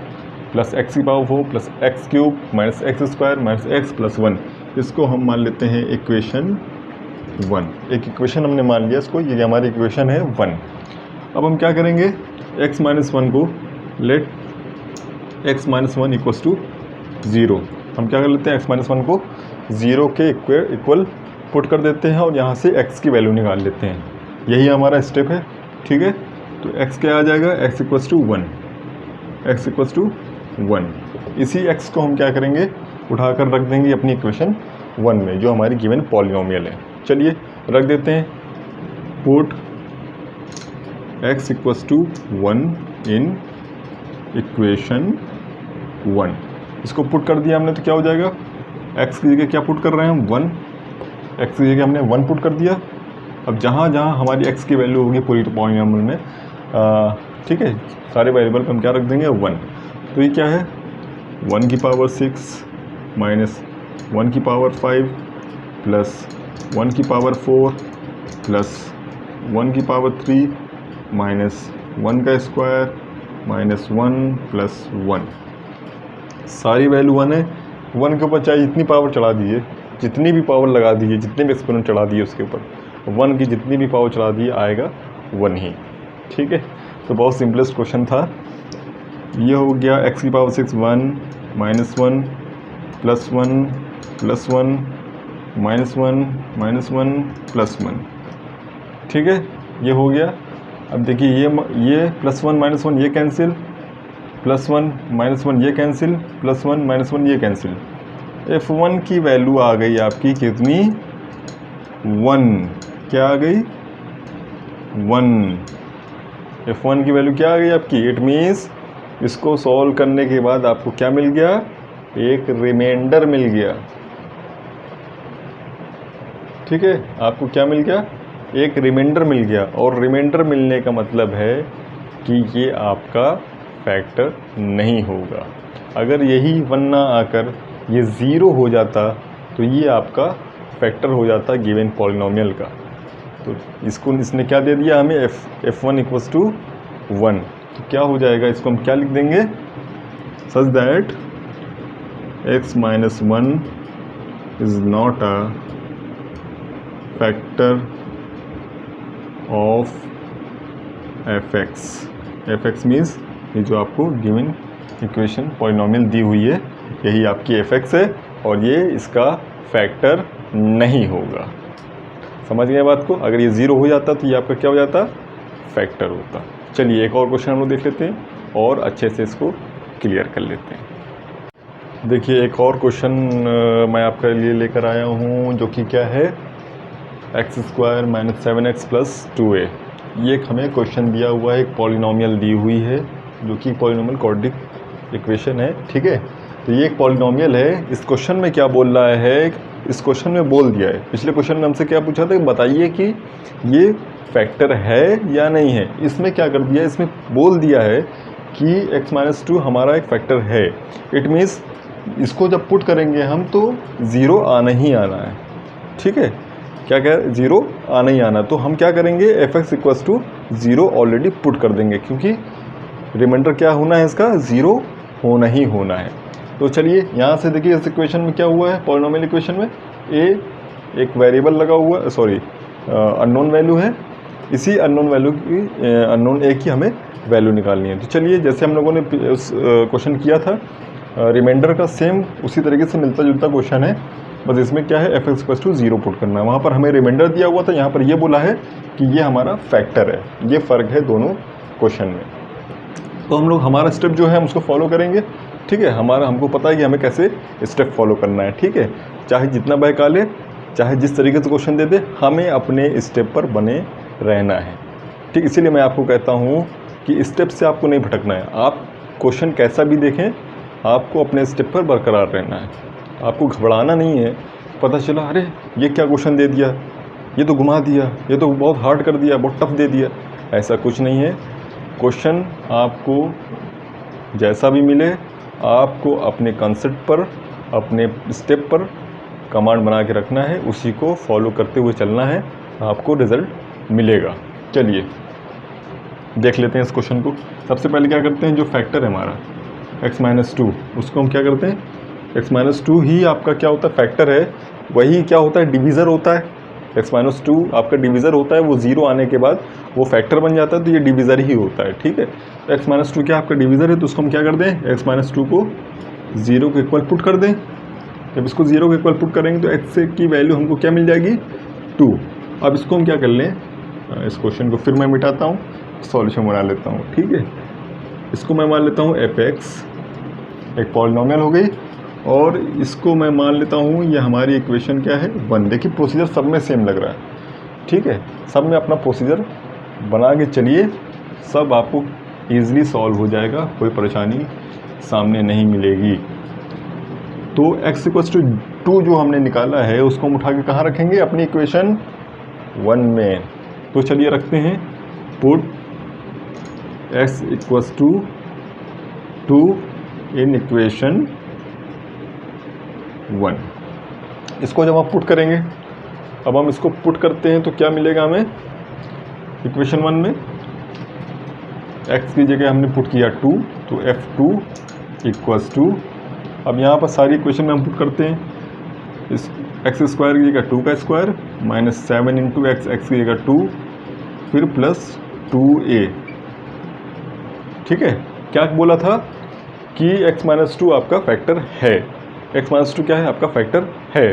प्लस x की power 4 plus x cube minus x square minus x plus 1। इसको हम मान लेते हैं इक्वेशन 1। एक इक्वेशन हमने मान लिया इसको, ये हमारी इक्वेशन है 1। अब हम क्या करेंगे, x माइनस 1 को let x minus 1 equals to 0। हम क्या कर लेते हैं, x माइनस 1 को 0 के इक्वल पुट कर देते हैं और यहाँ से x की वैल्यू निकाल लेते हैं। यही हमारा स्टेप है, ठीक है। तो x क्या आ जाएगा, x equals to 1, x equals to 1। इसी x को हम क्या करेंगे, उठाकर रख देंगे अपनी इक्वेशन 1 में, जो हमारी गिवन पॉलिनोमियल है। चलिए रख देते हैं, put x equals to 1 in equation 1। इसको पुट कर दिया हमने तो क्या हो जाएगा, x की जगह क्या पुट कर रहे हैं हम, 1। x की जगह हमने 1 पुट कर दिया। अब जहाँ जहाँ हमारी x की वैल्यू होगी पूरी पॉलिनोमियल में, ठीक है, सारे वेरिएबल पे हम क्या रख देंगे, 1। तो ये क्या है, 1 की पावर 6 माइनस 1 की पावर 5 प्लस 1 की पावर 4 प्लस 1 की पावर 3 माइनस 1 का स्क्वायर माइनस 1 प्लस 1। सारी वैल्यू 1 है। 1 के ऊपर चाहे जितनी पावर चढ़ा दीजिए, जितनी भी पावर लगा दीजिए, जितने भी एक्सपोनेंट चढ़ा दिए उसके ऊपर, 1 की जितनी भी पावर चढ़ा दिए आएगा 1 ही, ठीक है। तो बहुत सिंपलेस्ट क्वेश्चन था। ये हो गया x की power 6 1 minus 1 plus 1 plus 1 minus 1 minus 1 plus 1, ठीक है, ये हो गया। अब देखिए ये प्लस 1 माइनस 1 ये कैंसिल, प्लस 1 माइनस 1 ये कैंसिल, प्लस 1 माइनस 1 ये कैंसिल। f1 की वैल्यू आ गई आपकी कितनी, 1। क्या आ गई, 1। f1 की वैल्यू क्या आ गई आपकी, इट मीन्स इसको सॉल्व करने के बाद आपको क्या मिल गया, एक रिमाइंडर मिल गया, ठीक है। आपको क्या मिल गया, एक रिमाइंडर मिल गया। और रिमाइंडर मिलने का मतलब है कि ये आपका फैक्टर नहीं होगा। अगर यही 1 ना आकर ये 0 हो जाता तो ये आपका फैक्टर हो जाता गिवन पॉलिनोमियल का। तो इसको इसने क्या दे दिया हमें, f1 इक्वल्स टू 1। तो क्या हो जाएगा, इसको हम क्या लिख देंगे, such that x minus 1 is not a factor of fx। fx means ये जो आपको गिवन इक्वेशन पॉलिनोमियल दी हुई है यही आपकी fx है और ये इसका फैक्टर नहीं होगा। समझ गए बात को। अगर ये 0 हो जाता तो ये आपका क्या हो जाता, फैक्टर होता। चलिए एक और क्वेश्चन हम लोग देख लेते हैं और अच्छे से इसको क्लियर कर लेते हैं। देखिए एक और क्वेश्चन मैं आपके लिए लेकर आया हूँ जो कि क्या है, x square minus 7x plus 2a। ये एक हमें क्वेश्चन दिया हुआ है, एक पॉलिनोमियल दी हुई है जो कि पॉलिनोमियल क्वाड्रेटिक इक्वेशन है, ठीक है। तो ये एक पॉलिनोमियल है। इस क्वेश्चन में क्या बोल रहा है, इस क्वेश्चन में बोल दिया है, पिछले क्वेश्चन में हमसे क्या पूछा था, बताइए कि ये फैक्टर है या नहीं है। इसमें क्या कर दिया, इसमें बोल दिया है कि x माइनस 2 हमारा एक फैक्टर है। इट मीन्स इसको जब पुट करेंगे हम तो 0 आना ही आना है, ठीक है। क्या कह 0 आना ही आना। तो हम क्या करेंगे, fx equals to 0 already put कर देंगे क्योंकि रिमाइंडर क्या होना है इसका, 0 होना ही होना है। तो चलिए यहाँ से देखिए इस इक्वेशन में क्या हुआ है, पॉलिनोमियल इक्वेशन में a एक वेरिएबल लगा हुआ है, सॉरी अननोन वैल्यू है। इसी अननोन वैल्यू की अननोन a की हमें वैल्यू निकालनी है। तो चलिए जैसे हम लोगों ने उस क्वेश्चन किया था रिमाइंडर का, सेम उसी तरीके से मिलता जुलता क्वेश्चन है, बस इसमें क्या है f इक्वल्स टू 0 पुट करना है। वहाँ पर हमें रिमाइंडर दिया हुआ था, यहाँ पर ये बोला है कि ये हमारा फैक्टर है। ये फ़र्क है दोनों क्वेश्चन में। तो हम लोग हमारा स्टेप जो है हम उसको फॉलो करेंगे। ठीक है, हमको पता है कि हमें कैसे स्टेप फॉलो करना है। ठीक है, चाहे जितना बहका ले, चाहे जिस तरीके से क्वेश्चन दे दे, हमें अपने स्टेप पर बने रहना है। ठीक, इसीलिए मैं आपको कहता हूँ कि स्टेप से आपको नहीं भटकना है। आप क्वेश्चन कैसा भी देखें, आपको अपने स्टेप पर बरकरार रहना है, आपको घबराना नहीं है। पता चला अरे ये क्या क्वेश्चन दे दिया, ये तो घुमा दिया, ये तो बहुत हार्ड कर दिया, बहुत टफ दे दिया, ऐसा कुछ नहीं है। क्वेश्चन आपको जैसा भी मिले, आपको अपने कंसेप्ट पर, अपने स्टेप पर कमांड बना के रखना है, उसी को फॉलो करते हुए चलना है, आपको रिज़ल्ट मिलेगा। चलिए देख लेते हैं इस क्वेश्चन को। सबसे पहले क्या करते हैं, जो फैक्टर है हमारा x-2, उसको हम क्या करते हैं, x-2 ही आपका क्या होता है, फैक्टर है, वही क्या होता है, डिवीज़र होता है। x-2 आपका डिवीज़र होता है, वो ज़ीरो आने के बाद वो फैक्टर बन जाता है, तो ये डिवीज़र ही होता है। ठीक है, तो x-2 क्या आपका डिवीज़र है, तो उसको हम क्या कर दें, x-2 को 0 के इक्वल पुट कर दें। जब इसको 0 के इक्वल पुट करेंगे तो x की वैल्यू हमको क्या मिल जाएगी, 2। अब इसको हम क्या कर लें, इस क्वेश्चन को फिर मैं मिटाता हूँ, सॉल्यूशन बना लेता हूँ। ठीक है, इसको मैं मान लेता हूँ f(x), एक पॉलिनोमियल हो गई, और इसको मैं मान लेता हूँ ये हमारी इक्वेशन क्या है, 1। देखिए प्रोसीजर सब में सेम लग रहा है। ठीक है, सब में अपना प्रोसीजर बना के चलिए, सब आपको ईजिली सॉल्व हो जाएगा, कोई परेशानी सामने नहीं मिलेगी। तो x=2 जो हमने निकाला है, उसको हम उठा के कहाँ रखेंगे, अपनी इक्वेशन 1 में। तो चलिए रखते हैं, पुट x=2 इन इक्वेशन 1। इसको जब हम पुट करेंगे, अब हम इसको पुट करते हैं तो क्या मिलेगा हमें, इक्वेशन 1 में x की जगह हमने पुट किया 2, तो f2 अब यहाँ पर सारी इक्वेशन में हम पुट करते हैं, इस x² की जगह 2 का स्क्वायर माइनस 7 इंटू x की जगह 2, फिर प्लस 2a। ठीक है, क्या बोला था कि x-2 आपका फैक्टर है, x-2 क्या है, आपका फैक्टर है।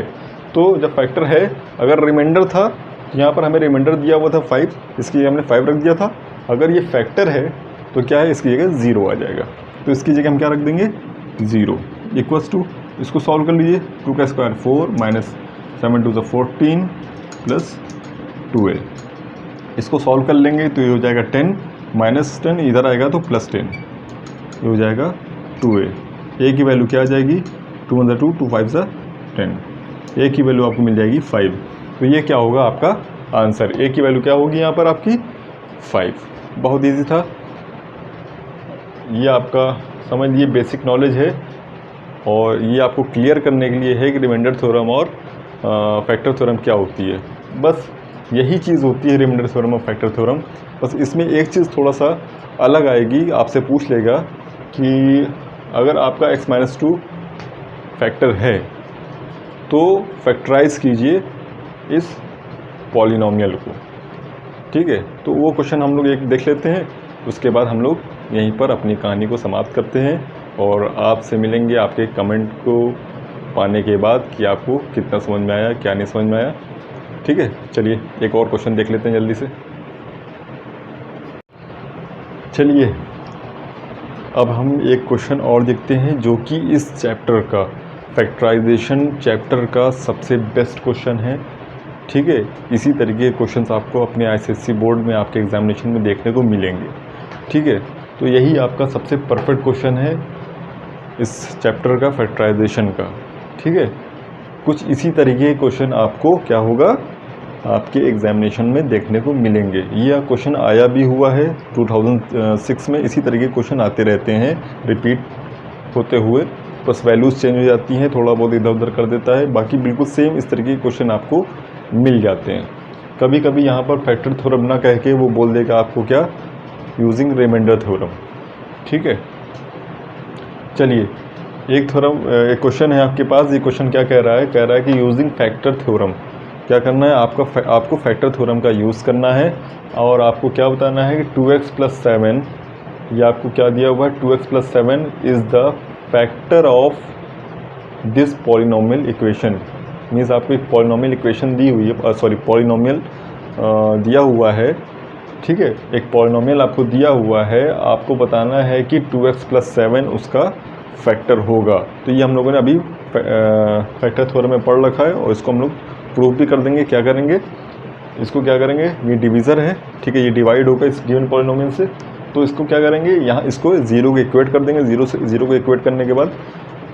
तो जब फैक्टर है, अगर रिमाइंडर था, यहाँ पर हमें रिमाइंडर दिया हुआ था 5, इसकी जगह हमने 5 रख दिया था। अगर ये फैक्टर है तो क्या है, इसकी जगह 0 आ जाएगा, तो इसकी जगह हम क्या रख देंगे, 0 = इसको सॉल्व कर लीजिए, 2 का स्क्वायर 4 माइनस 7 2 14 प्लस 2a। इसको सॉल्व कर लेंगे तो ये हो जाएगा 10 माइनस 10, इधर आएगा तो प्लस 10, ये हो जाएगा 2a। a की वैल्यू क्या आ जाएगी, 2 × 2 2 5 10, a की वैल्यू आपको मिल जाएगी 5। तो ये क्या होगा आपका आंसर, a की वैल्यू क्या होगी यहाँ पर आपकी 5। बहुत इजी था ये, आपका समझ लिए बेसिक नॉलेज है, और ये आपको क्लियर करने के लिए है कि रिमाइंडर थ्योरम और फैक्टर थ्योरम क्या होती है। बस यही चीज़ होती है रिमाइंडर थ्योरम और फैक्टर थ्योरम। बस इसमें एक चीज़ थोड़ा सा अलग आएगी, आपसे पूछ लेगा कि अगर आपका x-2 फैक्टर है तो फैक्टराइज कीजिए इस पॉलिनोमियल को। ठीक है, तो वो क्वेश्चन हम लोग एक देख लेते हैं, उसके बाद हम लोग यहीं पर अपनी कहानी को समाप्त करते हैं, और आपसे मिलेंगे आपके कमेंट को पाने के बाद कि आपको कितना समझ में आया, क्या नहीं समझ में आया। ठीक है, चलिए एक और क्वेश्चन देख लेते हैं जल्दी से। चलिए अब हम एक क्वेश्चन और देखते हैं, जो कि इस चैप्टर का, फैक्टराइजेशन चैप्टर का सबसे बेस्ट क्वेश्चन है। ठीक है, इसी तरीके के क्वेश्चंस आपको अपने ICSE बोर्ड में आपके एग्जामिनेशन में देखने को मिलेंगे। ठीक है, तो यही आपका सबसे परफेक्ट क्वेश्चन है इस चैप्टर का, फैक्टराइजेशन का। ठीक है, कुछ इसी तरीके के क्वेश्चन आपको क्या होगा, आपके एग्जामिनेशन में देखने को मिलेंगे। यह क्वेश्चन आया भी हुआ है 2006 में, इसी तरीके के क्वेश्चन आते रहते हैं रिपीट होते हुए, बस वैल्यूज़ चेंज हो जाती हैं, थोड़ा बहुत इधर उधर कर देता है, बाकी बिल्कुल सेम इस तरीके के क्वेश्चन आपको मिल जाते हैं। कभी कभी यहाँ पर फैक्टर थ्योरम ना कह के वो बोल देगा आपको क्या, यूजिंग रिमाइंडर थ्योरम। ठीक है, चलिए एक क्वेश्चन है आपके पास। ये क्वेश्चन क्या कह रहा है, कह रहा है कि यूजिंग फैक्टर थ्योरम, क्या करना है आपको फैक्टर थ्योरम का यूज़ करना है, और आपको क्या बताना है कि 2x + 7, ये आपको क्या दिया हुआ है, 2x + 7 is the factor of this polynomial equation. Means आपको एक पॉलिनोमियल इक्वेशन दी हुई है, सॉरी पॉलिनोमियल दिया हुआ है। ठीक है, एक पॉलिनोमियल आपको दिया हुआ है, आपको बताना है कि 2x + 7 उसका फैक्टर होगा। तो ये हम लोगों ने अभी फैक्टर थ्योरम में पढ़ रखा है और इसको हम लोग प्रूव भी कर देंगे। क्या करेंगे, इसको क्या करेंगे, ये डिवीज़र है, ठीक है, ये डिवाइड होगा इस गिवन पॉलिनोमियल से, तो इसको क्या करेंगे, यहाँ इसको 0 को इक्वेट कर देंगे। 0 को इक्वेट करने के बाद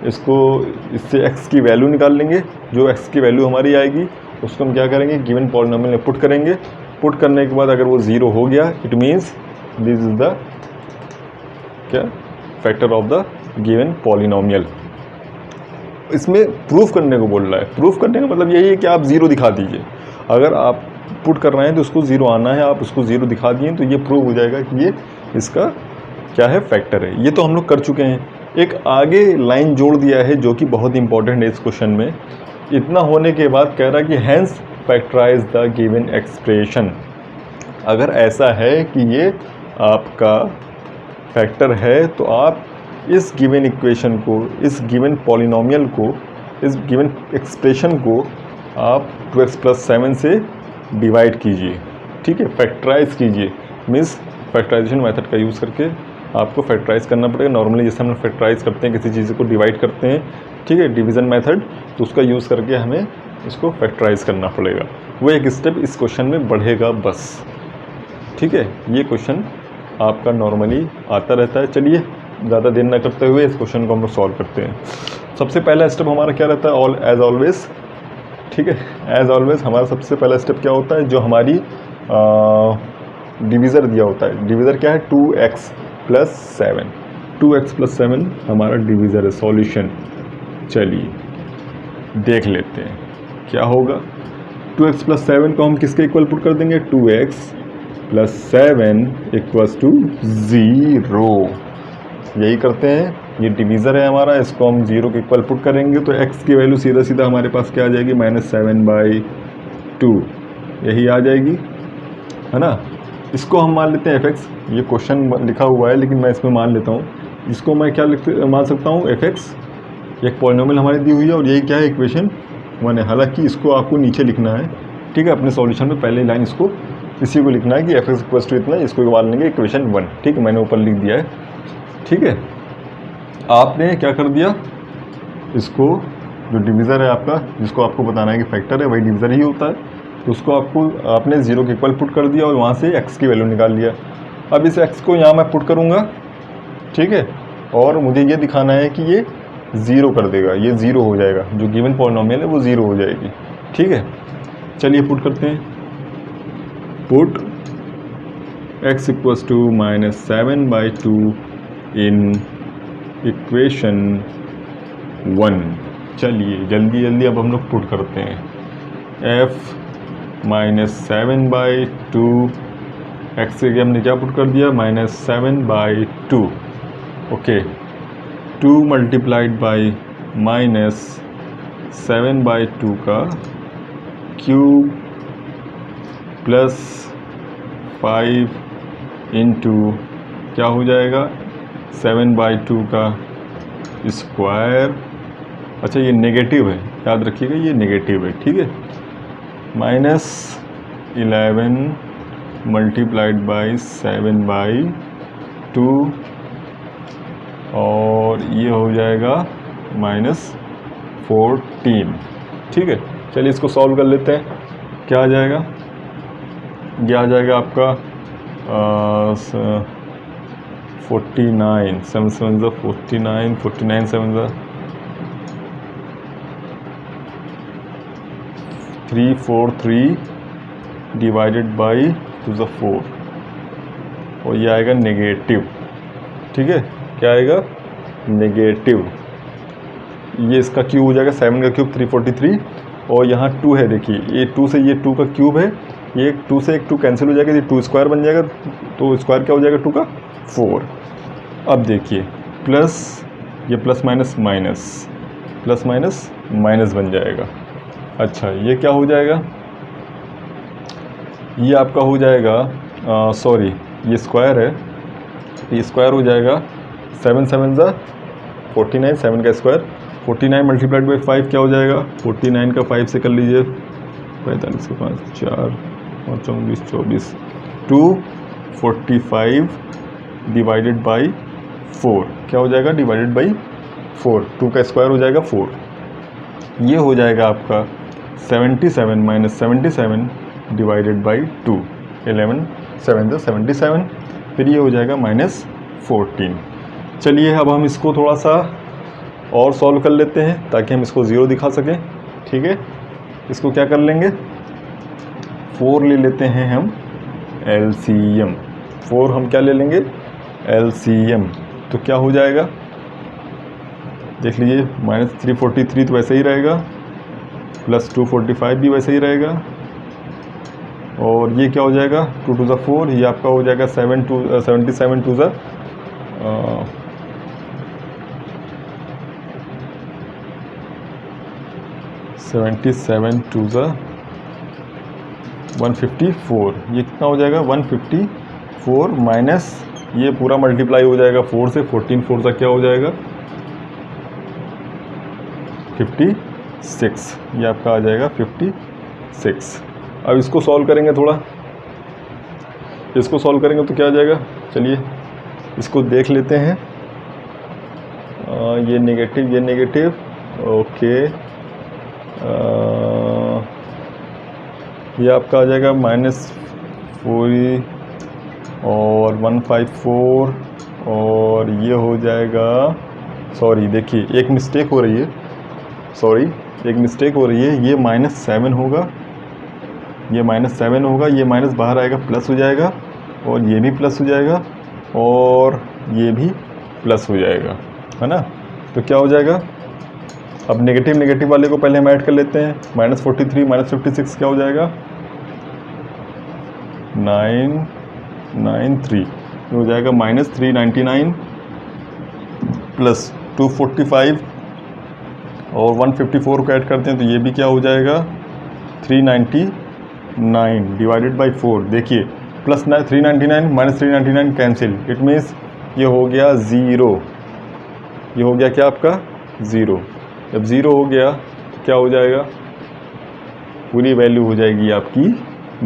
इसको इससे x की वैल्यू निकाल लेंगे। जो x की वैल्यू हमारी आएगी उसको हम क्या करेंगे, गिवन पॉलिनोमियल में पुट करेंगे। पुट करने के बाद अगर वो 0 हो गया, it means this is the क्या factor of the given polynomial. इसमें प्रूफ करने को बोल रहा है। प्रूफ करने का मतलब यही है कि आप 0 दिखा दीजिए। अगर आप पुट कर रहे हैं तो उसको 0 आना है, आप उसको 0 दिखा दिए तो ये प्रूव हो जाएगा कि ये इसका क्या है, फैक्टर है। ये तो हम लोग कर चुके हैं। एक आगे लाइन जोड़ दिया है जो कि बहुत इंपॉर्टेंट है इस क्वेश्चन में। इतना होने के बाद कह रहा है कि hence factorise the given expression. अगर ऐसा है कि ये आपका फैक्टर है तो आप इस गिवन इक्वेशन को, इस गिवन पॉलिनोमियल को, इस गिवन एक्सप्रेशन को आप 2x+7 से डिवाइड कीजिए, ठीक है, फैक्टराइज कीजिए। मीन्स फैक्टराइजेशन मेथड का यूज़ करके आपको फैक्टराइज करना पड़ेगा। नॉर्मली जैसे हम फैक्टराइज करते हैं, किसी चीज़ को डिवाइड करते हैं, ठीक है, डिवीज़न मेथड, तो उसका यूज़ करके हमें इसको फैक्टराइज करना पड़ेगा। वो एक स्टेप इस क्वेश्चन में बढ़ेगा बस, ठीक है। ये क्वेश्चन आपका नॉर्मली आता रहता है। चलिए ज़्यादा देर न करते हुए इस क्वेश्चन को हम लोग सॉल्व करते हैं। सबसे पहला स्टेप हमारा क्या रहता है, एज ऑलवेज, ठीक है, एज ऑलवेज हमारा सबसे पहला स्टेप क्या होता है, जो हमारी डिवीज़र दिया होता है। डिवीज़र क्या है, 2x+7। 2x+7 हमारा डिवीज़र है, सॉल्यूशन। चलिए देख लेते हैं क्या होगा। 2x+7 को हम किसके इक्वल पुट कर देंगे, 2x+7 = 0। यही करते हैं। ये डिवीज़र है हमारा, इसको हम 0 के इक्वल पुट करेंगे तो x की वैल्यू सीधा सीधा हमारे पास क्या आ जाएगी, -7/2, यही आ जाएगी, है ना। इसको हम मान लेते हैं fx। ये क्वेश्चन लिखा हुआ है लेकिन मैं इसमें मान लेता हूँ। इसको मैं क्या मान सकता हूँ, fx एक पॉलिनोमियल हमारी दी हुई है और यही क्या है, इक्वेशन 1 है। हालांकि इसको आपको नीचे लिखना है, ठीक है, अपने सॉल्यूशन में पहले लाइन इसको इसी को लिखना है कि fx = इतना, इसको मान लेंगे इक्वेशन 1, ठीक है, मैंने ऊपर लिख दिया है, ठीक है। आपने क्या कर दिया, इसको जो डिवीज़र है आपका, जिसको आपको बताना है कि फैक्टर है, वही डिवीज़र ही होता है, तो उसको आपने 0 के इक्वल पुट कर दिया और वहाँ से x की वैल्यू निकाल लिया। अब इस x को यहाँ मैं पुट करूँगा, ठीक है, और मुझे ये दिखाना है कि ये 0 कर देगा, ये 0 हो जाएगा, जो गिवन पॉलिनोमियल है वो 0 हो जाएगी, ठीक है। चलिए पुट करते हैं। पुट x = -7/2 इन इक्वेशन 1। चलिए जल्दी जल्दी अब हम लोग पुट करते हैं। f -7/2, x के हमने क्या पुट कर दिया, -7/2, ओके। 2 × -7/2 का क्यूब प्लस 5 इंटू क्या हो जाएगा, 7/2 का स्क्वायर। अच्छा ये नेगेटिव है, याद रखिएगा ये नेगेटिव है, ठीक है। -11 × 7/2 और ये हो जाएगा -14, ठीक है। चलिए इसको सॉल्व कर लेते हैं। क्या आ जाएगा, ये आ जाएगा आपका 49, 7 7 49, 49 7 343 डिवाइडेड बाई 2 और ये आएगा नेगेटिव, ठीक है। क्या आएगा, नेगेटिव। ये इसका क्यूब हो जाएगा, 7 का क्यूब 343 और यहाँ 2 है, देखिए ये 2 से ये 2 का क्यूब है, ये 2 से एक 2 कैंसिल हो जाएगा, ये 2 स्क्वायर बन जाएगा, तो स्क्वायर क्या हो जाएगा 2 का 4। अब देखिए प्लस, ये plus minus minus, plus minus minus बन जाएगा। अच्छा ये क्या हो जाएगा, ये आपका हो जाएगा सॉरी ये स्क्वायर है, ये स्क्वायर हो जाएगा 7 7 49, 7 का स्क्वायर 49 × 5 क्या हो जाएगा, 49 का 5 से कर लीजिए, 45 के 5 4 और 24 24 245 डिवाइडेड बाई 4 क्या हो जाएगा, डिवाइडेड बाई 4, 2 का स्क्वायर हो जाएगा 4, ये हो जाएगा आपका 77 माइनस 77 डिवाइडेड बाई 2, 11 7 से 77, फिर ये हो जाएगा -14। चलिए अब हम इसको थोड़ा सा और सॉल्व कर लेते हैं ताकि हम इसको 0 दिखा सकें। ठीक है, इसको क्या कर लेंगे, 4 ले लेते हैं हम LCM, 4 हम क्या ले लेंगे LCM, तो क्या हो जाएगा देख लीजिए, -343 तो वैसे ही रहेगा, प्लस 245 भी वैसे ही रहेगा, और ये क्या हो जाएगा 2 to the 4, ये आपका हो जाएगा 77 to the 77 to the 154, ये कितना हो जाएगा 154 माइनस ये पूरा मल्टीप्लाई हो जाएगा 4 से, 14 4 का क्या हो जाएगा 56, ये आपका आ जाएगा 56। अब इसको सॉल्व करेंगे, थोड़ा इसको सॉल्व करेंगे तो क्या आ जाएगा, चलिए इसको देख लेते हैं। ये नेगेटिव ओके, ये आपका आ जाएगा -4 और 154, और ये हो जाएगा, सॉरी देखिए एक मिस्टेक हो रही है, ये -7 होगा, ये -7 होगा, ये माइनस बाहर आएगा प्लस हो जाएगा, और ये भी प्लस हो जाएगा, और ये भी प्लस हो जाएगा, है ना। तो क्या हो जाएगा, अब नेगेटिव वाले को पहले हम ऐड कर लेते हैं, -43 -56 क्या हो जाएगा 993, हो जाएगा -399 प्लस 245 और 154 को ऐड करते हैं तो ये भी क्या हो जाएगा 399 डिवाइडेड बाई 4, देखिए plus 399 minus 399 cancel, it means ये हो गया 0, ये हो गया क्या आपका 0। जब 0 हो गया तो क्या हो जाएगा, पूरी वैल्यू हो जाएगी आपकी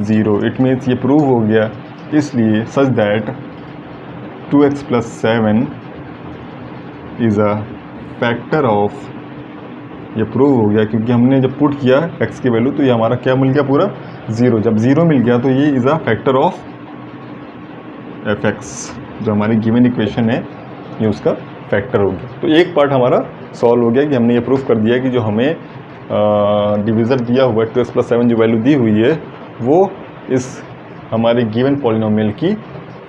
0, इट मीन्स ये प्रूव हो गया, इसलिए such that 2x + 7 is a factor of, ये प्रूव हो गया क्योंकि हमने जब पुट किया x की वैल्यू तो ये हमारा क्या मिल गया पूरा 0, जब 0 मिल गया तो ये is a factor of fx, जो हमारी गिवन इक्वेशन है ये उसका फैक्टर हो गया। तो एक पार्ट हमारा सॉल्व हो गया कि हमने ये प्रूफ कर दिया कि जो हमें डिविज़र दिया हुआ है 2x + 7 जो वैल्यू दी हुई है वो इस हमारे गिवन पॉलिनोमियल की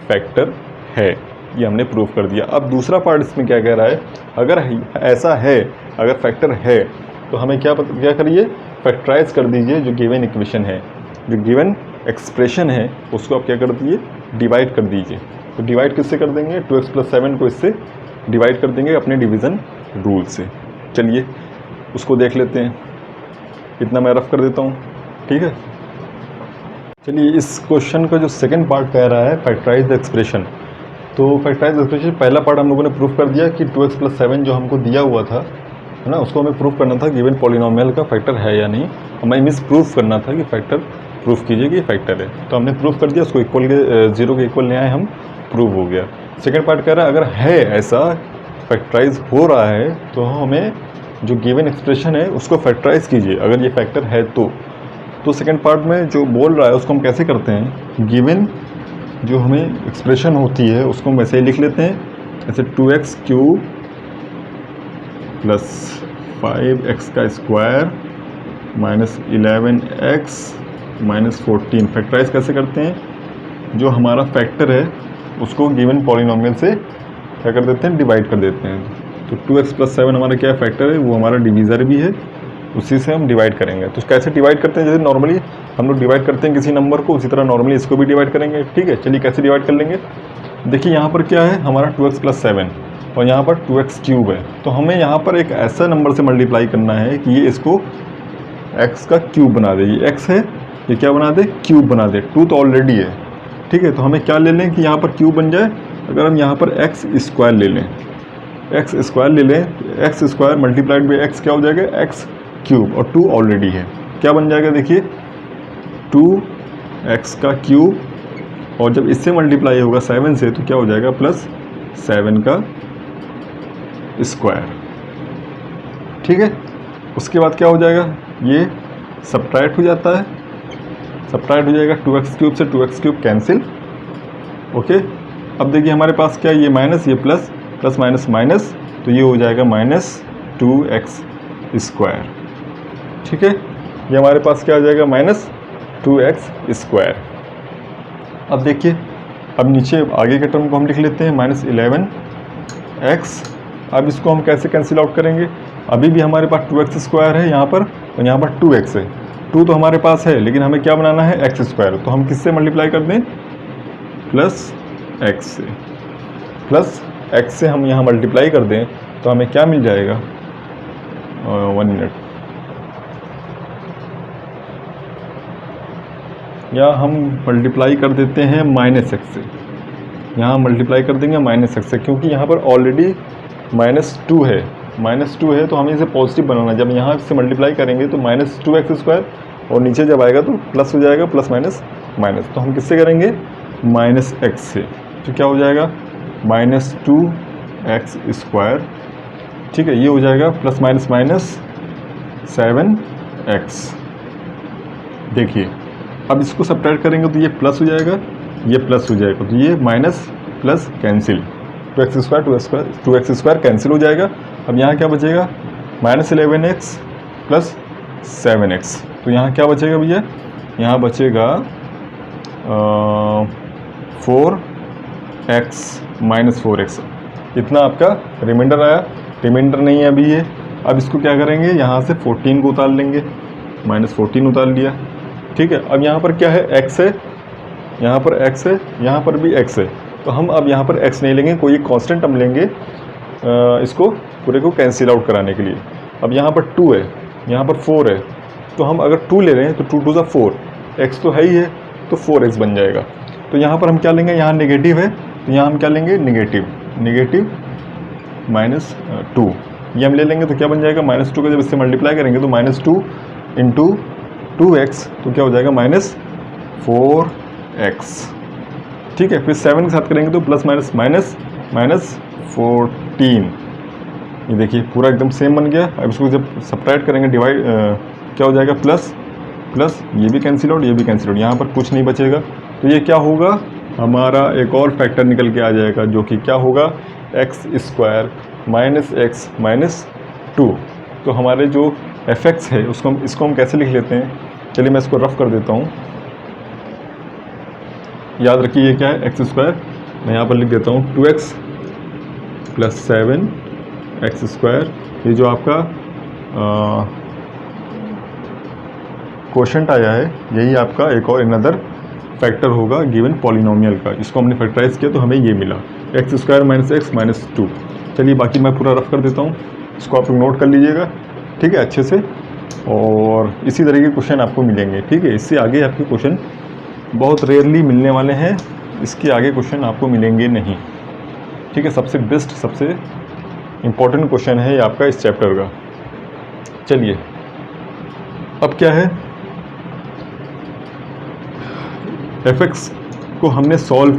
फैक्टर है, ये हमने प्रूफ कर दिया। अब दूसरा पार्ट इसमें क्या कह रहा है, अगर ऐसा है, अगर फैक्टर है तो हमें क्या करिए, फैक्टराइज कर दीजिए जो गिवन इक्वेशन है, जो गिवन एक्सप्रेशन है उसको आप क्या कर दीजिए, डिवाइड कर दीजिए। तो डिवाइड किससे कर देंगे, 2x + 7 को इससे डिवाइड कर देंगे अपने डिवीज़न रूल से। चलिए उसको देख लेते हैं, इतना मैं रफ कर देता हूँ, ठीक है। चलिए इस क्वेश्चन का जो सेकंड पार्ट कह रहा है फैक्टराइज द एक्सप्रेशन, तो फैक्टराइज द एक्सप्रेशन पहला पार्ट हम लोगों ने प्रूफ कर दिया कि 2x + 7 जो हमको दिया हुआ था, है ना, उसको हमें प्रूफ करना था गिवन पॉलिनोमियल का फैक्टर है या नहीं, हमें मिस प्रूफ करना था कि फैक्टर प्रूफ कीजिए कि फैक्टर है, तो हमने प्रूफ कर दिया, उसको इक्वल के 0 के इक्वल ले आए हम, प्रूव हो गया। सेकंड पार्ट कह रहा है अगर है ऐसा फैक्टराइज हो रहा है तो हमें जो गिवन एक्सप्रेशन है उसको फैक्टराइज कीजिए, अगर ये फैक्टर है तो सेकंड पार्ट में जो बोल रहा है उसको हम कैसे करते हैं, गिवन जो हमें एक्सप्रेशन होती है उसको हम वैसे ही लिख लेते हैं, जैसे 2x³ + 5x² - 11x - 14, फैक्टराइज कैसे करते हैं, जो हमारा फैक्टर है उसको गिवन पॉलिनोमियल से क्या कर देते हैं, डिवाइड कर देते हैं। तो 2x + 7 हमारा क्या फैक्टर है, वो हमारा डिवीज़र भी है, उसी से हम डिवाइड करेंगे। तो कैसे डिवाइड करते हैं, जैसे नॉर्मली हम लोग डिवाइड करते हैं किसी नंबर को, उसी तरह नॉर्मली इसको भी डिवाइड करेंगे, ठीक है। चलिए कैसे डिवाइड कर लेंगे, देखिए यहाँ पर क्या है हमारा 2x + 7 और यहाँ पर 2x³ है, तो हमें यहाँ पर एक ऐसा नंबर से मल्टीप्लाई करना है कि ये इसको x का क्यूब बना दे, ये x है ये क्या बना दे, क्यूब बना दे, 2 तो ऑलरेडी है, ठीक है। तो हमें क्या ले लें कि यहाँ पर क्यूब बन जाए, अगर हम यहाँ पर x² ले लें, x² ले लें, x² मल्टीप्लाइड बाई x क्या हो जाएगा, x³ और 2 ऑलरेडी है, क्या बन जाएगा देखिए 2x का क्यूब, और जब इससे मल्टीप्लाई होगा 7 से तो क्या हो जाएगा +7 का स्क्वायर, ठीक है। उसके बाद क्या हो जाएगा, ये सब्ट्रैक्ट हो जाता है, सब्ट्रैक्ट हो जाएगा 2x³ से 2x³ कैंसिल। ओके, अब देखिए हमारे पास क्या, ये माइनस, ये प्लस, प्लस माइनस माइनस, तो ये हो जाएगा -2x²। ठीक है, ये हमारे पास क्या आ जाएगा, -2x²। अब देखिए, अब नीचे आगे के टर्म को हम लिख लेते हैं -11x। अब इसको हम कैसे कैंसिल आउट करेंगे, अभी भी हमारे पास 2x² है यहाँ पर, और यहाँ पर 2x है। 2 तो हमारे पास है, लेकिन हमें क्या बनाना है, x²। तो हम किससे मल्टीप्लाई कर दें, +x से, +x से हम यहाँ मल्टीप्लाई कर दें तो हमें क्या मिल जाएगा, 1 मिनट, या हम मल्टीप्लाई कर देते हैं -x से, यहाँ मल्टीप्लाई कर देंगे -x से, क्योंकि यहाँ पर ऑलरेडी -2 है, -2 है, तो हमें इसे पॉजिटिव बनाना है। जब यहाँ से मल्टीप्लाई करेंगे तो -2x², और नीचे जब आएगा तो प्लस हो जाएगा, प्लस माइनस माइनस। तो हम किससे करेंगे, -x से, तो क्या हो जाएगा, -2x²। ठीक है, ये हो जाएगा प्लस माइनस माइनस 7x। देखिए, अब इसको सब्ट्रैक्ट करेंगे तो ये प्लस हो जाएगा, ये प्लस हो जाएगा, तो ये minus plus cancel, 2x² cancel हो जाएगा। अब यहाँ क्या बचेगा, -11x + 7x। तो यहाँ क्या बचेगा भैया, यहाँ बचेगा 4x - 4x। इतना आपका रिमाइंडर आया, रिमाइंडर नहीं है अभी ये। अब इसको क्या करेंगे, यहाँ से 14 को उतार लेंगे, -14 उतार लिया। ठीक है, अब यहाँ पर क्या है, x है, यहाँ पर x है, यहाँ पर भी x है, तो हम अब यहाँ पर x नहीं लेंगे, कोई एक कांस्टेंट हम लेंगे इसको पूरे को कैंसिल आउट कराने के लिए। अब यहाँ पर 2 है, यहाँ पर 4 है, तो हम अगर 2 ले रहे हैं तो 2 2 4, x तो है ही है, तो 4x बन जाएगा। तो यहाँ पर हम क्या लेंगे, यहाँ नेगेटिव है, तो यहाँ हम क्या लेंगे, नेगेटिव -2, ये हम ले लेंगे, तो क्या बन जाएगा, -2 का जब इससे मल्टीप्लाई करेंगे तो -2 × 2x, तो क्या हो जाएगा, -4x। ठीक है, फिर 7 के साथ करेंगे तो प्लस माइनस माइनस -14। ये देखिए पूरा एकदम सेम बन गया। अब इसको जब सब्ट्रैक्ट करेंगे, डिवाइड क्या हो जाएगा, प्लस प्लस, ये भी कैंसिल आउट, ये भी कैंसिल आउट, यहाँ पर कुछ नहीं बचेगा। तो ये क्या होगा, हमारा एक और फैक्टर निकल के आ जाएगा, जो कि क्या होगा, x² -x - 2। तो हमारे जो fx है इसको हम कैसे लिख लेते हैं, चलिए मैं इसको रफ कर देता हूँ। याद रखिए ये क्या है, x², मैं यहाँ पर लिख देता हूँ 2x + 7x²। ये जो आपका क्वोशंट आया है, यही आपका एक और अनदर फैक्टर होगा गिवन पॉलिनोमियल का। इसको हमने फैक्टराइज किया तो हमें ये मिला, x² - x - 2। चलिए बाकी मैं पूरा रफ कर देता हूँ, इसको आप नोट कर लीजिएगा, ठीक है, अच्छे से। और इसी तरह के क्वेश्चन आपको मिलेंगे, ठीक है। इससे आगे आपके क्वेश्चन बहुत रेयरली मिलने वाले हैं, इसके आगे क्वेश्चन आपको मिलेंगे नहीं, ठीक है। सबसे बेस्ट, सबसे इम्पोर्टेंट क्वेश्चन है ये आपका इस चैप्टर का। चलिए अब क्या है, fx को हमने सॉल्व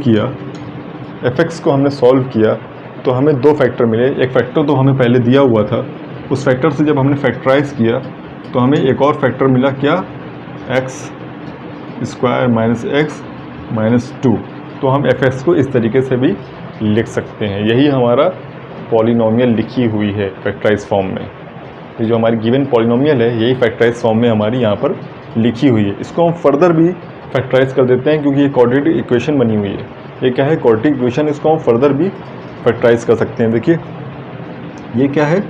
किया, तो हमें 2 फैक्टर मिले। एक फैक्टर तो हमें पहले दिया हुआ था, उस फैक्टर से जब हमने फैक्टराइज किया तो हमें एक और फैक्टर मिला, क्या, x² - x - 2। तो हम fx को इस तरीके से भी लिख सकते हैं। यही हमारा पॉलिनोमियल लिखी हुई है फैक्टराइज फॉर्म में। ये जो हमारी गिवन पॉलिनोमियल है, यही फैक्टराइज फॉर्म में हमारी यहाँ पर लिखी हुई है। इसको हम फर्दर भी फैक्टराइज कर देते हैं, क्योंकि ये क्वाड्रेटिक इक्वेशन बनी हुई है। ये क्या है, क्वाड्रेटिक इक्वेशन, इसको हम फर्दर भी फैक्टराइज कर सकते हैं। देखिए ये क्या है,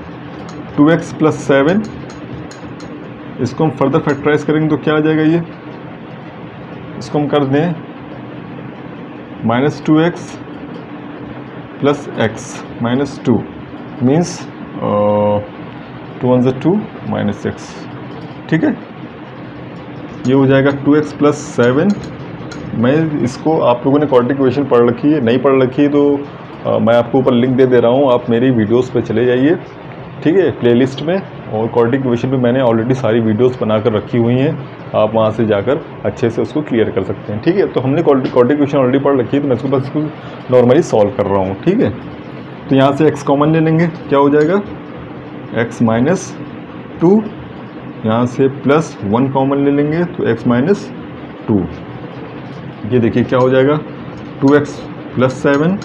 2x + 7, इसको हम फर्दर फैक्टराइज करेंगे तो क्या आ जाएगा, ये इसको हम कर दें -2x + x - 2 मीन्स 2 1 2 -x, ठीक है। ये हो जाएगा 2x + 7। मैं इसको, आप लोगों ने क्वाड्रेटिक इक्वेशन पढ़ रखी है, नहीं पढ़ रखी है तो मैं आपको ऊपर लिंक दे रहा हूँ, आप मेरी वीडियोस पे चले जाइए, ठीक है, प्लेलिस्ट में। और क्वाड्रेटिक इक्वेशन पे मैंने ऑलरेडी सारी वीडियोस बनाकर रखी हुई हैं, आप वहाँ से जाकर अच्छे से उसको क्लियर कर सकते हैं, ठीक है। तो हमने क्वाड्रेटिक इक्वेशन ऑलरेडी पढ़ रखी है, तो मैं इसको बस इसको नॉर्मली सॉल्व कर रहा हूँ, ठीक है। तो यहाँ से x कॉमन ले लेंगे, क्या हो जाएगा, x माइनस 2, यहाँ से प्लस 1 कॉमन ले लेंगे तो x माइनस 2। ये देखिए क्या हो जाएगा 2x प्लस 7।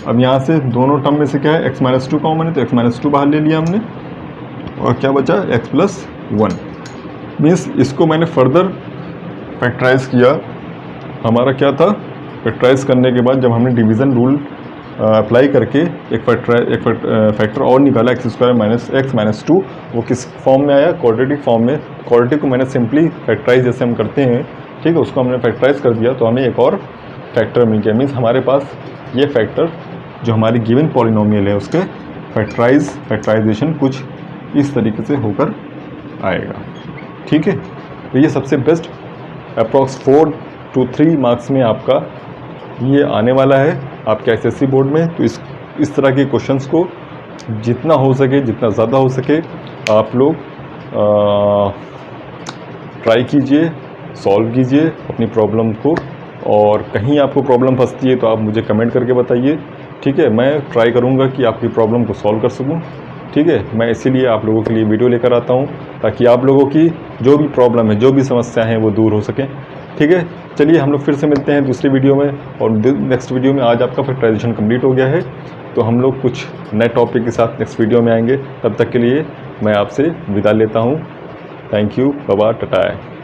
अब यहाँ से दोनों टर्म में से क्या है x माइनस 2 कॉमन है तो x माइनस 2 बाहर ले लिया हमने और क्या बचा x प्लस 1। मीन्स इसको मैंने फर्दर फैक्टराइज किया। हमारा क्या था, फैक्टराइज करने के बाद जब हमने डिवीज़न रूल अप्लाई करके एक फैक्टर और निकाला x square minus x minus 2, वो किस फॉर्म में आया, क्वाड्रेटिक फॉर्म में। क्वाड्रेटिक को मैंने सिंपली फैक्टराइज जैसे हम करते हैं, ठीक है, उसको हमने फैक्टराइज कर दिया तो हमें एक और फैक्टर मिल गया। मीन्स हमारे पास ये फैक्टर जो हमारी गिवन पॉलिनोमियल है उसके फैक्टराइजेशन कुछ इस तरीके से होकर आएगा, ठीक है। तो ये सबसे बेस्ट अप्रॉक्स 4 to 3 मार्क्स में आपका ये आने वाला है आपके एसएससी बोर्ड में। तो इस तरह के क्वेश्चंस को जितना हो सके, जितना ज़्यादा हो सके आप लोग ट्राई कीजिए, सॉल्व कीजिए अपनी प्रॉब्लम को। और कहीं आपको प्रॉब्लम फंसती है तो आप मुझे कमेंट करके बताइए, ठीक है। मैं ट्राई करूँगा कि आपकी प्रॉब्लम को सॉल्व कर सकूँ, ठीक है। मैं इसीलिए आप लोगों के लिए वीडियो लेकर आता हूँ ताकि आप लोगों की जो भी प्रॉब्लम है, जो भी समस्या हैं वो दूर हो सकें, ठीक है। चलिए हम लोग फिर से मिलते हैं दूसरी वीडियो में। और नेक्स्ट वीडियो में आज आपका फैक्टराइजेशन कंप्लीट हो गया है तो हम लोग कुछ नए टॉपिक के साथ नेक्स्ट वीडियो में आएंगे। तब तक के लिए मैं आपसे विदा लेता हूँ। Thank you, bye bye, Tata.